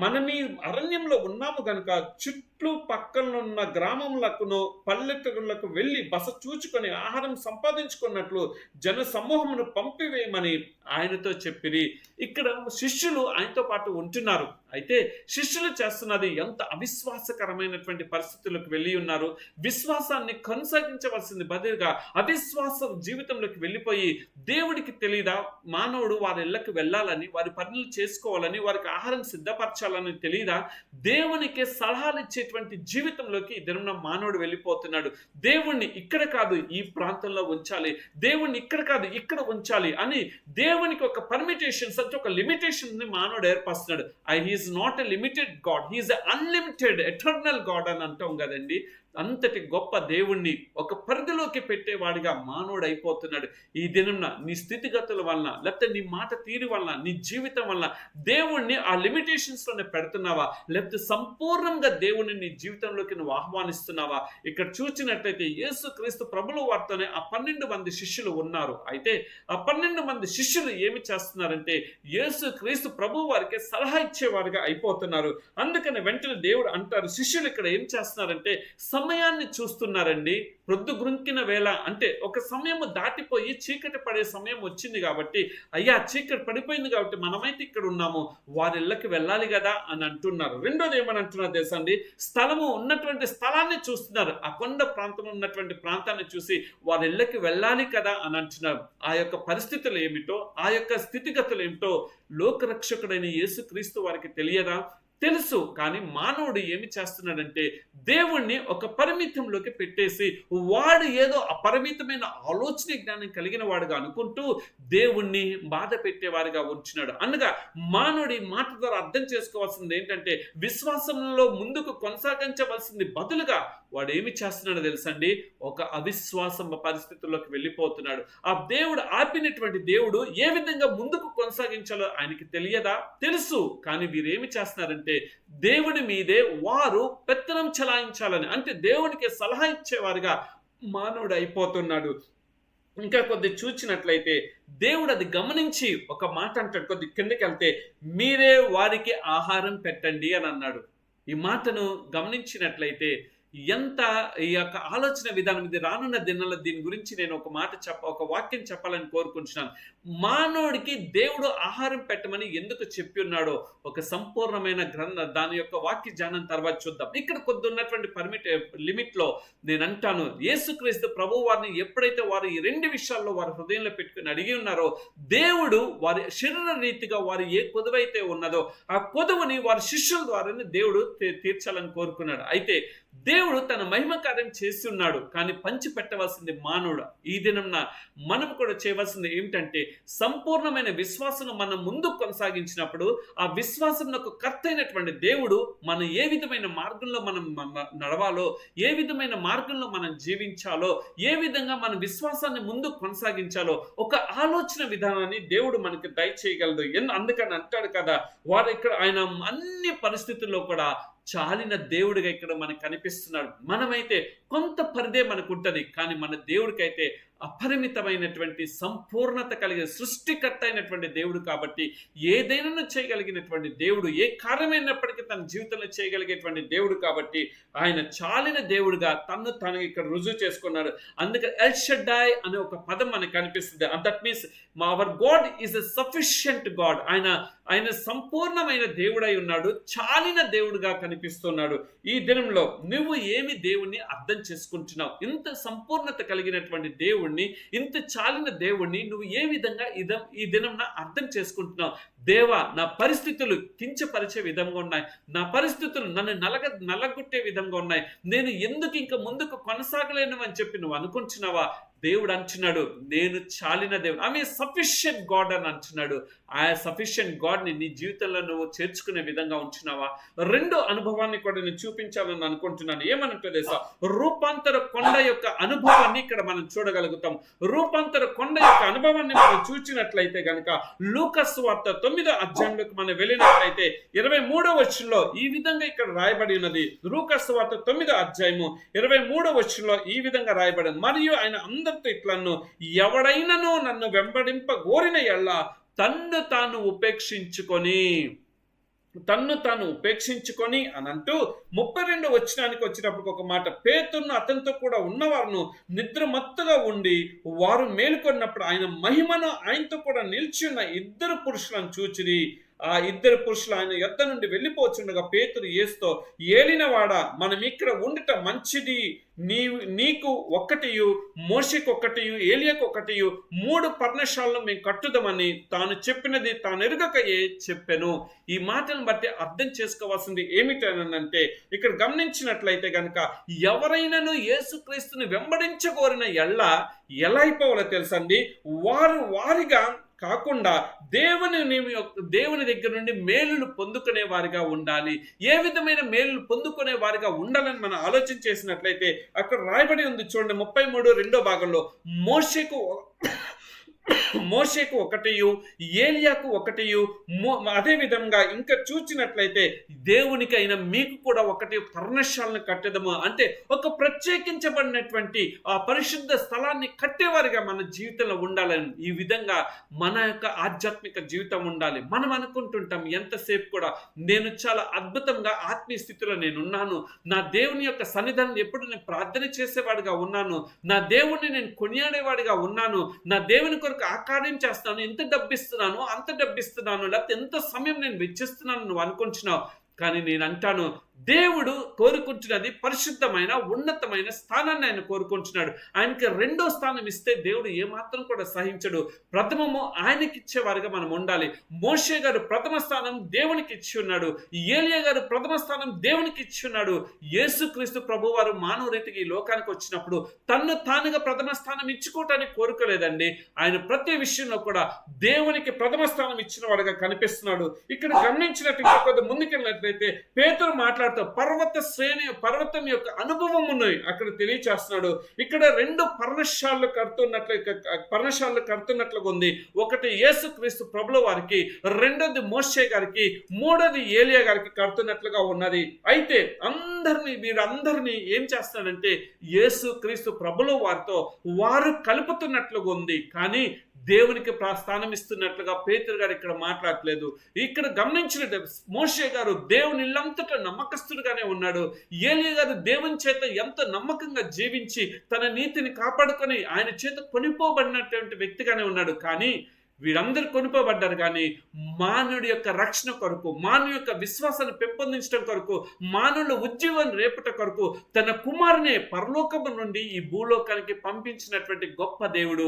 మనం ఈ అరణ్యంలో ఉన్నాము గనుక చుట్టూ పక్కనున్న గ్రామములకును పల్లెటూరులకు వెళ్ళి బస చూచుకొని ఆహారం సంపాదించుకున్నట్లు జన సమూహమును పంపివేయమని ఆయనతో చెప్పిరి. ఇక్కడ శిష్యులు ఆయనతో పాటు ఉంటున్నారు. అయితే శిష్యులు చేస్తున్నది ఎంత అవిశ్వాసకరమైనటువంటి పరిస్థితులకు వెళ్ళి ఉన్నారు. విశ్వాసాన్ని కొనసాగించవలసింది బదులుగా అవిశ్వాస జీవితంలోకి వెళ్ళిపోయి, దేవుడికి తెలియదా మానవుడు వారి ఇళ్ళకి వెళ్ళాలని, వారి పనులు చేసుకోవాలని, వారికి ఆహారం సిద్ధపరచాలని తెలియదా? దేవునికి సలహాలు ఇచ్చేటువంటి జీవితంలోకి ఈ దినం మానవుడు వెళ్ళిపోతున్నాడు. దేవుణ్ణి ఇక్కడ కాదు ఈ ప్రాంతంలో ఉంచాలి, దేవుణ్ణి ఇక్కడ కాదు ఇక్కడ ఉంచాలి అని దేవునికి ఒక పర్మిటేషన్స్ అంటే ఒక లిమిటేషన్ ని మానవుడు ఏర్పరుస్తున్నాడు. He's not a limited god, he's an unlimited eternal god అని అంటాం కదండి. అంతటి గొప్ప దేవుణ్ణి ఒక పరిధిలోకి పెట్టేవాడిగా మానవుడు అయిపోతున్నాడు. ఈ దినం నీ స్థితిగతుల వలన, లేకపోతే నీ మాట తీరు వలన, నీ జీవితం వలన దేవుణ్ణి ఆ లిమిటేషన్స్ లోనే పెడుతున్నావా? లేకపోతే సంపూర్ణంగా దేవుణ్ణి నీ జీవితంలోకి నువ్వు ఆహ్వానిస్తున్నావా? ఇక్కడ చూసినట్లయితే యేసుక్రీస్తు ప్రభువు వారితోనే ఆ 12 మంది శిష్యులు ఉన్నారు. అయితే ఆ 12 మంది శిష్యులు ఏమి చేస్తున్నారంటే యేసుక్రీస్తు ప్రభువు వారికి సలహా ఇచ్చేవారుగా అయిపోతున్నారు. అందుకని వెంటనే దేవుడు అంటారు, శిష్యులు ఇక్కడ ఏం చేస్తున్నారంటే సమయాన్ని చూస్తున్నారండి. ప్రొద్దు గుంకిన వేళ అంటే ఒక సమయం దాటిపోయి చీకటి పడే సమయం వచ్చింది కాబట్టి, అయ్యా చీకటి పడిపోయింది కాబట్టి మనమైతే ఇక్కడ ఉన్నాము, వారి ఇళ్ళకి వెళ్ళాలి కదా అని అంటున్నారు. రెండోది ఏమని అంటున్నారు తెలుసా అండి? స్థలము ఉన్నటువంటి స్థలాన్ని చూస్తున్నారు. ఆ కొండ ప్రాంతంలో ఉన్నటువంటి ప్రాంతాన్ని చూసి వారి ఇళ్ళకి వెళ్ళాలి కదా అని అంటున్నారు. ఆ యొక్క పరిస్థితులు ఏమిటో, ఆ యొక్క స్థితిగతులు ఏమిటో లోకరక్షకుడైన యేసుక్రీస్తు వారికి తెలియదా? తెలుసు. కానీ మానవుడు ఏమి చేస్తున్నాడంటే దేవుణ్ణి ఒక పరిమితంలోకి పెట్టేసి వాడు ఏదో అపరిమితమైన ఆలోచన జ్ఞానం కలిగిన వాడుగా అనుకుంటూ దేవుణ్ణి బాధ పెట్టేవారిగా ఉంచినాడు. అనగా మానవుడి మాట ద్వారా అర్థం చేసుకోవాల్సింది ఏంటంటే విశ్వాసంలో ముందుకు కొనసాగించవలసింది బదులుగా వాడు ఏమి చేస్తున్నాడో తెలుసండి, ఒక అవిశ్వాసం పరిస్థితుల్లోకి వెళ్ళిపోతున్నాడు. ఆ దేవుడు ఆపినటువంటి దేవుడు ఏ విధంగా ముందుకు కొనసాగించాలో ఆయనకి తెలియదా? తెలుసు. కానీ వీరేమి చేస్తున్నారంటే దేవుని మీదే వారు పెత్తనం చలాయించాలని, అంటే దేవునికి సలహా ఇచ్చేవారుగా మానవుడు అయిపోతున్నాడు. ఇంకా కొద్ది చూచినట్లయితే దేవుడు అది గమనించి ఒక మాట అంటాడు, కొద్ది కిందకి వెళ్తే మీరే వారికి ఆహారం పెట్టండి అని అన్నాడు. ఈ మాటను గమనించినట్లయితే ఎంత ఈ యొక్క ఆలోచన విధానం ఇది రానున్న దినాల్లో దీని గురించి నేను ఒక వాక్యం చెప్పాలని కోరుకుంటున్నాను. మానవుడికి దేవుడు ఆహారం పెట్టమని ఎందుకు చెప్పి ఉన్నాడో ఒక సంపూర్ణమైన దాని యొక్క వాక్య జ్ఞానం తర్వాత చూద్దాం. ఇక్కడ కొద్ది ఉన్నటువంటి లిమిట్ లో నేను అంటాను, యేసుక్రీస్తు ప్రభు వారిని ఎప్పుడైతే వారు ఈ రెండు విషయాల్లో వారి హృదయంలో పెట్టుకుని అడిగి ఉన్నారో దేవుడు వారి శరీర రీతిగా వారు ఏ కొదువైతే ఉన్నదో ఆ కొదువుని వారి శిష్యుల ద్వారానే దేవుడు తీర్చాలని కోరుకున్నాడు. అయితే దేవుడు తన మహిమ కార్యం చేసి ఉన్నాడు, కానీ పంచి పెట్టవలసింది మానవుడు. ఈ దినంన మనం కూడా చేయవలసింది ఏమిటంటే సంపూర్ణమైన విశ్వాసం మనం ముందుకు కొనసాగించినప్పుడు ఆ విశ్వాసంకు కర్త అయినటువంటి దేవుడు మనం ఏ విధమైన మార్గంలో మనం నడవాలో, ఏ విధమైన మార్గంలో మనం జీవించాలో, ఏ విధంగా మన విశ్వాసాన్ని ముందుకు కొనసాగించాలో ఒక ఆలోచన విధానాన్ని దేవుడు మనకి దయచేయగలదు. అందుకని అంటాడు కదా, వారు ఇక్కడ ఆయన అన్ని పరిస్థితుల్లో కూడా చాలిన దేవుడిగా ఇక్కడ మనకు కనిపిస్తున్నాడు. మనమైతే కొంత పరిదే మనకు ఉంటుంది, కానీ మన దేవుడికైతే అపరిమితమైనటువంటి సంపూర్ణత కలిగిన సృష్టికర్త అయినటువంటి దేవుడు కాబట్టి ఏదైనా చేయగలిగినటువంటి దేవుడు, ఏ కార్యమైనప్పటికీ తన జీవితంలో చేయగలిగేటువంటి దేవుడు కాబట్టి ఆయన చాలిన దేవుడుగా తను ఇక్కడ రుజువు చేసుకున్నాడు. అందుకే ఎల్ షడ్డాయ్ అనే ఒక పదం మనకు కనిపిస్తుంది. That means hour God is a sufficient God. ఆయన సంపూర్ణమైన దేవుడై ఉన్నాడు, చాలిన దేవుడుగా కనిపిస్తున్నాడు. ఈ దినంలో నువ్వు ఏమి దేవుణ్ణి అర్థం చేసుకుంటున్నావు? ఇంత సంపూర్ణత కలిగినటువంటి దేవుణ్ణి, ఇంత చాలిన దేవుణ్ణి నువ్వు ఏ విధంగా ఈ దినం అర్థం చేసుకుంటున్నావు? దేవా, నా పరిస్థితులు కించపరిచే విధంగా ఉన్నాయి, నా పరిస్థితులు నన్ను నలగొట్టే విధంగా ఉన్నాయి, నేను ఎందుకు ఇంకా ముందుకు కొనసాగలేను అని చెప్పి నువ్వు అనుకుంటున్నావా? దేవుడు అంటున్నాడు, నేను చాలిన దేవుడు, ఆమె సఫిషియంట్ గాడ్ అని అంటున్నాడు. ఆ సఫిషియంట్ గాడ్ని నీ జీవితంలో నువ్వు చేర్చుకునే విధంగా ఉంటున్నావా? రెండో అనుభవాన్ని కూడా నేను చూపించాలని అనుకుంటున్నాను. ఏమనంటే తెలుసా, రూపాంతర కొండ యొక్క అనుభవాన్ని ఇక్కడ మనం చూడగలుగుతాం. రూపాంతర కొండ యొక్క అనుభవాన్ని మనం చూచినట్లయితే గనక లూకాసు వార్త 9వ అధ్యాయంలోకి మనం వెళ్ళినట్లయితే 23వ వచనంలో ఈ విధంగా ఇక్కడ రాయబడి ఉన్నది. లూకాసు వార్త 9వ అధ్యాయము 23వ వచనంలో ఈ విధంగా రాయబడింది. మరియు ఆయన అందరితో ఇట్లను, ఎవడైనను నన్ను వెంబడింప గోరిన ఎల్ల తన్ను తాను ఉపేక్షించుకొని అని అంటూ 32వ వచనానికి వచ్చినప్పుడు ఒక మాట, పేతురును అతనితో కూడా ఉన్నవారును నిద్రమత్తుగా ఉండి వారు మేలుకొన్నప్పుడు ఆయన మహిమను ఆయనతో కూడా నిలిచి ఉన్న ఇద్దరు పురుషులను చూచిరి. ఆ ఇద్దరు పురుషులు ఆయన యొద్ద నుండి వెళ్ళిపోతుండగా పేతురు యేసుతో, ఏలినవాడా, మనం ఇక్కడ ఉండట మంచిది, నీకు ఒక్కటియు, మోషేకు ఒక్కటియు, ఏలియాకు ఒక్కటియు 3 పర్ణశాలను మేము కట్టుదామని తాను చెప్పినది తాను ఎరుగకయే చెప్పెను. ఈ మాటను బట్టి అర్థం చేసుకోవాల్సింది ఏమిటనంటే, ఇక్కడ గమనించినట్లయితే గనక ఎవరైనాను యేసుక్రీస్తుని వెంబడించగోరిన ఎలా అయిపోవాలో తెలుసండి, వారిగా కాకుండా దేవుని దగ్గర నుండి మేలులు పొందుకునే వారిగా ఉండాలి. ఏ విధమైన మేలులు పొందుకునే వారిగా ఉండాలని మనం ఆలోచన చేసినట్లయితే అక్కడ రాయబడి ఉంది చూడండి, 33 రెండో భాగంలో మోషేకు ఒకటియు, ఏలియాకు ఒకటియు, అదే విధంగా ఇంకా చూచినట్లయితే దేవునికి అయిన మీకు కూడా ఒకటి పర్ణశాలను కట్టేదము. అంటే ఒక ప్రత్యేకించబడినటువంటి ఆ పరిశుద్ధ స్థలాన్ని కట్టేవారిగా మన జీవితంలో ఉండాలని, ఈ విధంగా మన యొక్క ఆధ్యాత్మిక జీవితం ఉండాలి. మనం అనుకుంటుంటాం ఎంతసేపు కూడా నేను చాలా అద్భుతంగా ఆత్మీయ స్థితిలో నేను ఉన్నాను, నా దేవుని యొక్క సన్నిధానం ఎప్పుడు నేను ప్రార్థన చేసేవాడిగా ఉన్నాను, నా దేవుణ్ణి నేను కొనియాడేవాడిగా ఉన్నాను, నా దేవుని కొరకు ఆ కార్యం చేస్తాను, ఎంత డబ్బిస్తున్నాను అంత డబ్బిస్తున్నాను, లేకపోతే ఎంత సమయం నేను వెచ్చిస్తున్నాను నువ్వు అనుకుంటున్నావు. కానీ నేను అంటాను, దేవుడు కోరుకుంటున్నది పరిశుద్ధమైన ఉన్నతమైన స్థానాన్ని ఆయన కోరుకుంటున్నాడు. ఆయనకి రెండో స్థానం ఇస్తే దేవుడు ఏమాత్రం కూడా సహించడు. ప్రథమము ఆయనకి ఇచ్చేవారుగా మనం ఉండాలి. మోషే గారు ప్రథమ స్థానం దేవునికి ఇచ్చి ఉన్నాడు. ఏలియా గారు ప్రథమ స్థానం దేవునికి ఇచ్చి ఉన్నాడు. యేసుక్రీస్తు ప్రభువారు మానవ రీతికి ఈ లోకానికి వచ్చినప్పుడు తన్ను తానుగా ప్రథమ స్థానం ఇచ్చుకోవటానికి కోరుకోలేదండి. ఆయన ప్రతి విషయంలో కూడా దేవునికి ప్రథమ స్థానం ఇచ్చిన వాడుగా కనిపిస్తున్నాడు. ఇక్కడ గమనించినట్టు ఇంకా కొద్ది ముందుకెళ్ళినట్లయితే పేతురు మాట్లాడుతూ పర్వతం యొక్క అనుభవం ఉన్నాయి అక్కడ తెలియచేస్తున్నాడు. ఇక్కడ రెండు పర్ణశాలలు కడుతున్నట్లుగా ఉంది. ఒకటి యేసుక్రీస్తు ప్రభుల వారికి, రెండోది మోషే గారికి, మూడోది ఏలియా గారికి కడుతున్నట్లుగా ఉన్నది. అయితే వీరందరినీ ఏం చేస్తాడంటే యేసుక్రీస్తు ప్రభుల వారితో వారు కలుపుతున్నట్లుగా ఉంది. కానీ దేవునికి స్థానం ఇస్తున్నట్లుగా పేతురు గారు ఇక్కడ మాట్లాడలేదు. ఇక్కడ గమనించినట్టు మోషే గారు దేవుని ఇల్లంతటా నమ్మకస్తుడుగానే ఉన్నాడు. ఏలియా గారు దేవుని చేత ఎంతో నమ్మకంగా జీవించి తన నీతిని కాపాడుకొని ఆయన చేత కొనిపోబడినటువంటి వ్యక్తిగానే ఉన్నాడు. కానీ వీరందరూ కొనుకోబడ్డారు. కానీ మానవుడి యొక్క రక్షణ కొరకు, మానవుడి యొక్క విశ్వాసాన్ని పెంపొందించడం కొరకు, మానవుల ఉజ్జీవం రేపట కొరకు తన కుమారునే పరలోకము నుండి ఈ భూలోకానికి పంపించినటువంటి గొప్ప దేవుడు,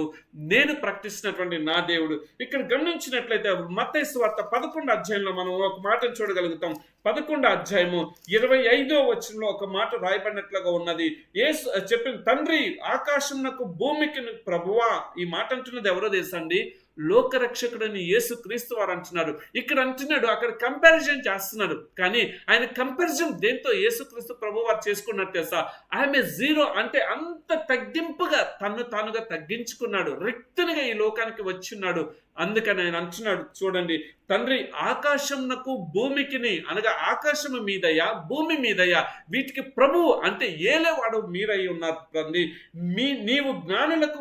నేను ప్రకటిస్తున్నటువంటి నా దేవుడు. ఇక్కడ గమనించినట్లయితే మత్తయి సువార్త 11వ అధ్యాయంలో మనం ఒక మాటను చూడగలుగుతాం. 11వ అధ్యాయము 25వ వచనంలో ఒక మాట రాయబడినట్లుగా ఉన్నది. యేసు చెప్పిన తండ్రి ఆకాశమునకు భూమికి ప్రభువా, ఈ మాట అంటున్నది ఎవరో తెలుసండి? లోకరక్షకుడని యేసు క్రీస్తు వారు అంటున్నారు. ఇక్కడ అంటున్నాడు, అక్కడ కంపారిజన్ చేస్తున్నాడు. కానీ ఆయన కంపారిజన్ దేంతో యేసుక్రీస్తు ప్రభు వారు చేసుకున్నట్టు తెలుసా? ఆమె జీరో అంటే అంత తగ్గింపుగా తన్ను తానుగా తగ్గించుకున్నాడు, రిక్తునిగా ఈ లోకానికి వచ్చిన్నాడు. అందుకని ఆయన అంటున్నాడు, చూడండి, తండ్రి ఆకాశంనకు భూమికిని, అనగా ఆకాశము మీదయ్యా భూమి మీదయ్యా వీటికి ప్రభువు అంటే ఏలేవాడు మీరై ఉన్నారు తండ్రి. నీవు జ్ఞానులకు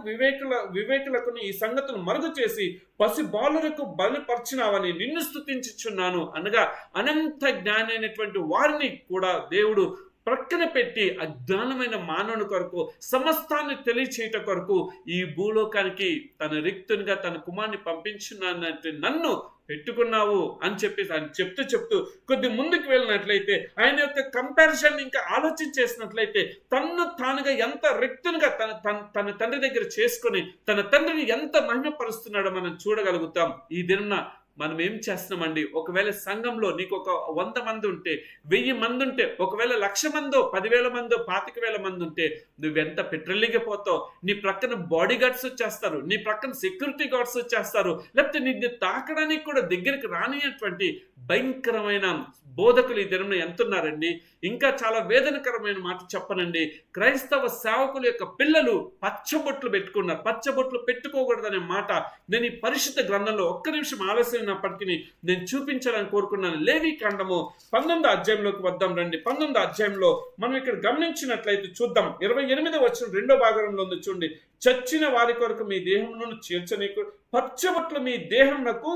వివేకులకు ఈ సంగతులు మరుగు చేసి పసి బాలులకు బలిపరిచినావని నిన్ను స్తుతించుచున్నాను. అనగా అనంత జ్ఞాని అయినటువంటి వారిని కూడా దేవుడు ప్రక్కన పెట్టి అజ్ఞానమైన మానవుని కొరకు, సమస్తాన్ని తెలియచేయట కొరకు ఈ భూలోకానికి తన రిక్తునిగా తన కుమారుని పంపించున్నానంటే నన్ను పెట్టుకున్నావు అని చెప్పేసి ఆయన చెప్తూ కొద్ది ముందుకు వెళ్ళినట్లయితే ఆయన యొక్క కంపారిజన్ ఇంకా ఆలోచించేసినట్లయితే తన్ను తానుగా ఎంత రిక్తునిగా తన తండ్రి దగ్గర చేసుకొని తన తండ్రిని ఎంత మహిమపరుస్తున్నాడో మనం చూడగలుగుతాం. ఈ దిన మనం ఏం చేస్తున్నామండి? ఒకవేళ సంఘంలో నీకు ఒక 100 మంది ఉంటే, 1000 మంది ఉంటే, ఒకవేళ 1,00,000 మందో 10,000 మందో 25,000 మంది ఉంటే నువ్వెంత పెట్రోలిగిపోతావు. నీ ప్రక్కన బాడీ గార్డ్స్ వచ్చేస్తారు, నీ ప్రక్కన సెక్యూరిటీ గార్డ్స్ వచ్చేస్తారు, లేకపోతే నిన్ను తాకడానికి కూడా దగ్గరికి రానియటువంటి భయంకరమైన బోధకులు ఈ దినంలో ఎంతున్నారండి. ఇంకా చాలా వేదనకరమైన మాట చెప్పనండి, క్రైస్తవ సేవకుల యొక్క పిల్లలు పచ్చబొట్లు పెట్టుకున్నారు. పచ్చబొట్లు పెట్టుకోకూడదనే మాట నేను ఈ పరిశుద్ధ గ్రంథంలో ఒక్క నిమిషం ఆలస్యమైనప్పటికీ నేను చూపించాలని కోరుకున్నాను. లేవి కాండము 19వ అధ్యాయంలోకి వద్దాం రండి. 19వ అధ్యాయంలో మనం ఇక్కడ గమనించినట్లయితే చూద్దాం, 28వ వచనం 2వ భాగంలో ఉంది చూడండి. చచ్చిన వారి కొరకు మీ దేహమును చేర్చనీకు, పచ్చబొట్లు మీ దేహమునకు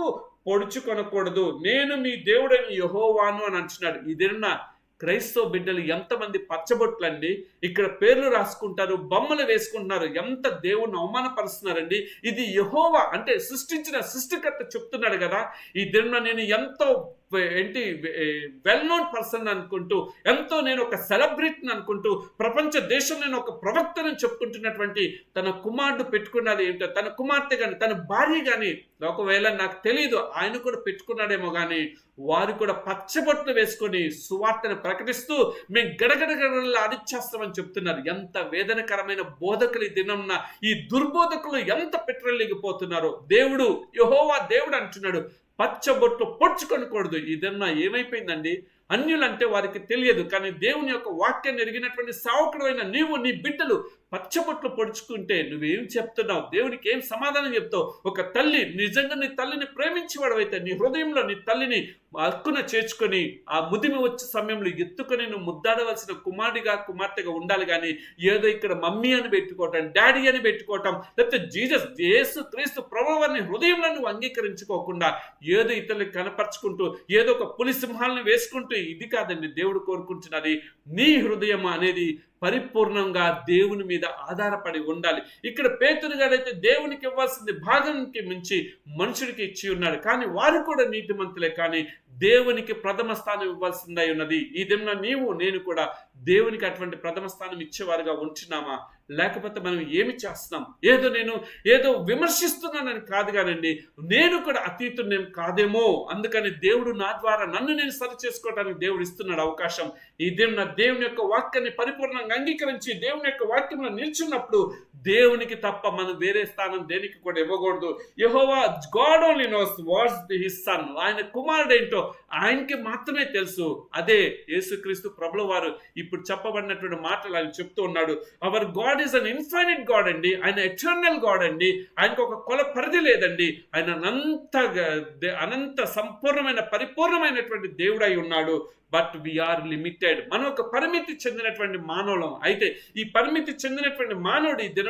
పొడుచుకొనకూడదు, నేను మీ దేవుడైన యెహోవాను అని అంటున్నాడు. ఇదేనా క్రైస్తవ బిడ్డలు ఎంతమంది పచ్చబొట్లండి, ఇక్కడ పేర్లు రాసుకుంటారు, బొమ్మలు వేసుకుంటున్నారు, ఎంత దేవుణ్ణి అవమానపరుస్తున్నారండి. ఇది యెహోవా అంటే సృష్టికర్త చెప్తున్నాడు కదా. ఈ దిన నేను ఎంతో వెల్ నోన్ పర్సన్ అనుకుంటూ, ఎంతో నేను ఒక సెలబ్రిటీని అనుకుంటూ, ప్రపంచ దేశం నేను ఒక ప్రవక్తను చెప్పుకుంటున్నటువంటి తన కుమారుడు పెట్టుకున్నది ఏంటో, తన కుమార్తె కానీ తన భార్య కానీ, ఒకవేళ నాకు తెలియదు ఆయన కూడా పెట్టుకున్నాడేమో కానీ, వారు కూడా పచ్చబొట్లు వేసుకొని సువార్తను ప్రకటిస్తూ మేము గడగడగడలా అడిచేస్తామని చెప్తున్నారు. ఎంత వేదనకరమైన బోధకులు ఈ దినంన, ఈ దుర్బోధకులు ఎంత పెట్రోలిగిపోతున్నారో. దేవుడు యెహోవా దేవుడు అంటున్నాడు, పచ్చబొట్లు పొడుచుకొనకూడదు. ఇదన్నా ఏమైపోయిందండి? అన్యులంటే వారికి తెలియదు, కానీ దేవుని యొక్క వాక్యాన్ని ఎరిగినటువంటి సేవకుడు అయిన నీవు, నీ బిడ్డలు పచ్చబొట్లు పొడుచుకుంటే నువ్వేం చెప్తున్నావు? దేవునికి ఏం సమాధానం చెప్తావు? ఒక తల్లి నిజంగా నీ తల్లిని ప్రేమించేవాడవైతే నీ హృదయంలో నీ తల్లిని హక్కున చేర్చుకొని ఆ ముదిమి వచ్చే సమయంలో ఎత్తుకొని నువ్వు ముద్దాడవలసిన కుమార్తెగా ఉండాలి. కానీ ఏదో ఇక్కడ మమ్మీ అని పెట్టుకోవటం, డాడీ అని పెట్టుకోవటం, లేకపోతే జీసస్ యేసు క్రీస్తు ప్రభువుని హృదయంలో నువ్వు అంగీకరించుకోకుండా ఏదో ఇతరులకు కనపరుచుకుంటూ ఏదో ఒక పులి సింహాలను వేసుకుంటూ, ఇది కాదండి దేవుడు కోరుకుంటున్నది. నీ హృదయం అనేది పరిపూర్ణంగా దేవుని మీద ఆధారపడి ఉండాలి. ఇక్కడ పేతురు గారైతే దేవునికి ఇవ్వాల్సింది భాగానికి మించి మనుషుడికి ఇచ్చి ఉన్నాడు, కానీ వారు కూడా నీతిమంతులే. కానీ దేవునికి ప్రథమ స్థానం ఇవ్వాల్సిందై ఉన్నది. ఈ దిన నేను కూడా దేవునికి అటువంటి ప్రథమ స్థానం ఇచ్చేవారుగా ఉంటున్నామా? లేకపోతే మనం ఏమి చేస్తున్నాం? ఏదో విమర్శిస్తున్నానని కాదు కానండి, నేను కూడా అతీతున్నేం కాదేమో. అందుకని దేవుడు నా ద్వారా నన్ను నేను సరి చేసుకోవడానికి దేవుడు ఇస్తున్నాడు అవకాశం. ఈ దిన దేవుని యొక్క వాక్యాన్ని పరిపూర్ణంగా అంగీకరించి దేవుని యొక్క వాక్యంలో నిల్చున్నప్పుడు దేవునికి తప్ప మనం వేరే స్థానం దేనికి కూడా ఇవ్వకూడదు. Jehovah God only knows what's his son. ఆయన కుమారుడు ఏంటో ఆయనకి మాత్రమే తెలుసు. అదే యేసుక్రీస్తు ప్రభుల వారు ఇప్పుడు చెప్పబడినటువంటి మాటలు ఆయన చెప్తూ ఉన్నాడు. Hour God is an infinite God అండి. ఆయన ఎటర్నల్ గాడ్ అండి. ఆయనకు ఒక కొల పరిధి లేదండి. ఆయన అనంత సంపూర్ణమైన పరిపూర్ణమైనటువంటి దేవుడై ఉన్నాడు. But we are limited. మనం ఒక పరిమితి చెందినటువంటి మానవులం. అయితే ఈ పరిమితి చెందినటువంటి మానవుడు ఈ దినం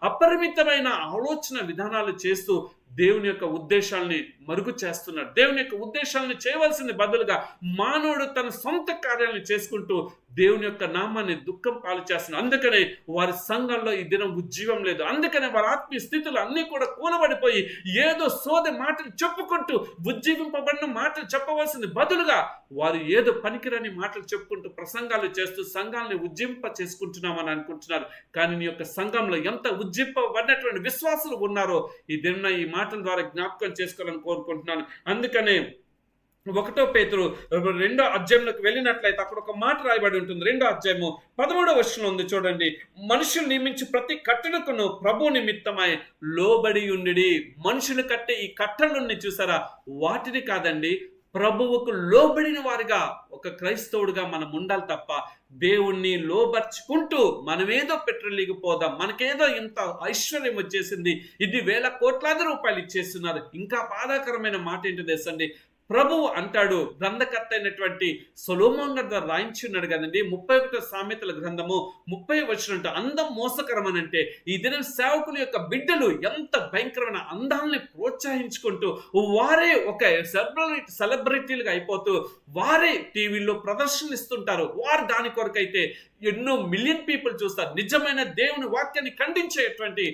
అపరిమితమైన ఆలోచన విధానాలు చేస్తూ దేవుని యొక్క ఉద్దేశాలని మరుగు చేస్తున్నాడు. దేవుని యొక్క ఉద్దేశాలను చేయవలసింది బదులుగా మానవుడు తన సొంత కార్యాలను చేసుకుంటూ దేవుని యొక్క నామాన్ని దుఃఖం పాలు చేస్తున్నాడు. అందుకనే వారి సంఘంలో ఈ దినం ఉజ్జీవం లేదు. అందుకనే వారి ఆత్మీయ స్థితులు అన్నీ కూడా కూలబడిపోయి ఏదో సోదె మాటలు చెప్పుకుంటూ ఉజ్జీవింపబడిన మాటలు చెప్పవలసింది బదులుగా వారు ఏదో పనికిరాని మాటలు చెప్పుకుంటూ ప్రసంగాలు చేస్తూ సంఘాలని ఉజ్జింప చేసుకుంటున్నామని అనుకుంటున్నారు. కానీ నీ యొక్క సంఘంలో ఎంత ఉజ్జింపబడినటువంటి విశ్వాసులు ఉన్నారో ఈ దిన ఈ మాటల ద్వారా జ్ఞాపకం చేసుకోవాలని కోరుకుంటున్నాను. అందుకనే 1 పేతురు 2వ అధ్యాయంలోకి వెళ్ళినట్లయితే అక్కడ ఒక మాట రాయబడి ఉంటుంది. 2వ అధ్యాయము 13వ వచనం ఉంది చూడండి. మనుషులు నియమించి ప్రతి కట్టడకును ప్రభు నిమిత్తమై లోబడి ఉండి. మనుషులు కట్టే ఈ కట్టడలని చూసారా, వాటిని కాదండి, ప్రభువుకు లోబడిన వారిగా ఒక క్రైస్తవుడిగా మనం ఉండాలి తప్ప దేవుణ్ణి లోబర్చుకుంటూ మనమేదో పెట్రోలికి పోదాం, మనకేదో ఇంత ఐశ్వర్యం వచ్చేసింది, ఇది వేల కోట్లాది రూపాయలు ఇచ్చేస్తున్నారు. ఇంకా బాధాకరమైన మాట ఏంటో తెలుసండి, ప్రభువు అంటాడు, గ్రంథకర్త అయినటువంటి సొలొమోను గారు రాయించి ఉన్నాడు కదండి. 31 సామెతల గ్రంథము 30 వచనం, అందం మోసకరమనంటే ఈ దినం సేవకుల యొక్క బిడ్డలు ఎంత భయంకరమైన అందాలని ప్రోత్సహించుకుంటూ వారే ఒక సెలబ్రిటీలుగా అయిపోతూ వారే టీవీలో ప్రదర్శనలు ఇస్తుంటారు. వారు దాని కొరకైతే ఎన్నో మిలియన్ పీపుల్ చూస్తారు. నిజమైన దేవుని వాక్యాన్ని ఖండించేటువంటి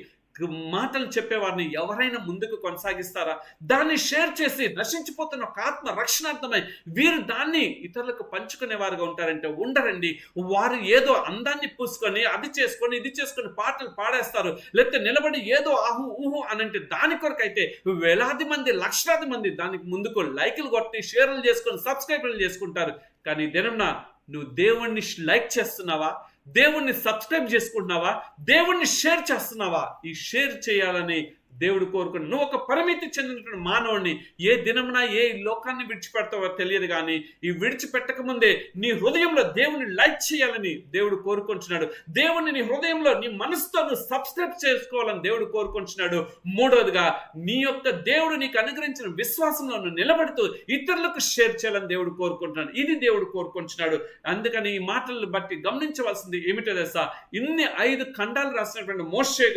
మాటలు చెప్పేవారిని ఎవరైనా ముందుకు కొనసాగిస్తారా? దాన్ని షేర్ చేసి నశించిపోతున్న ఒక ఆత్మ రక్షణార్థమై వీరు దాన్ని ఇతరులకు పంచుకునే వారుగా ఉంటారంటే ఉండరండి. వారు ఏదో అందాన్ని పూసుకొని అది చేసుకొని ఇది చేసుకొని పాటలు పాడేస్తారు. లేకపోతే నిలబడి ఏదో ఆహు ఊహు అనంటే దాని కొరకైతే వేలాది మంది లక్షలాది మంది దానికి ముందుకు లైకులు కొట్టి షేర్లు చేసుకొని సబ్స్క్రైబర్లు చేసుకుంటారు. కానీ దినంన నువ్వు దేవుణ్ణి లైక్ చేస్తున్నావా? దేవుణ్ణి సబ్స్క్రైబ్ చేసుకుంటున్నావా? దేవుణ్ణి షేర్ చేస్తున్నావా? ఈ షేర్ చేయాలని దేవుడు కోరుకుని నువ్వు ఒక పరిమితి చెందినటువంటి మానవుడిని ఏ దినమున ఏ లోకాన్ని విడిచిపెడతావో తెలియదు. కానీ ఈ విడిచిపెట్టక ముందే నీ హృదయంలో దేవుని లైక్ చేయాలని దేవుడు కోరుకుంటున్నాడు. దేవుని నీ హృదయంలో నీ మనసుతో నువ్వు సబ్స్క్రైబ్ చేసుకోవాలని దేవుడు కోరుకుంటున్నాడు. మూడవదిగా నీ యొక్క దేవుడు నీకు అనుగ్రహించిన విశ్వాసంలో నువ్వు నిలబడుతూ ఇతరులకు షేర్ చేయాలని దేవుడు కోరుకుంటున్నాడు. ఇది దేవుడు కోరుకుంటున్నాడు. అందుకని ఈ మాటలను బట్టి గమనించవలసింది ఏమిటో తెలుసా, ఇన్ని 5 ఖండాలు రాసినటువంటి మోషే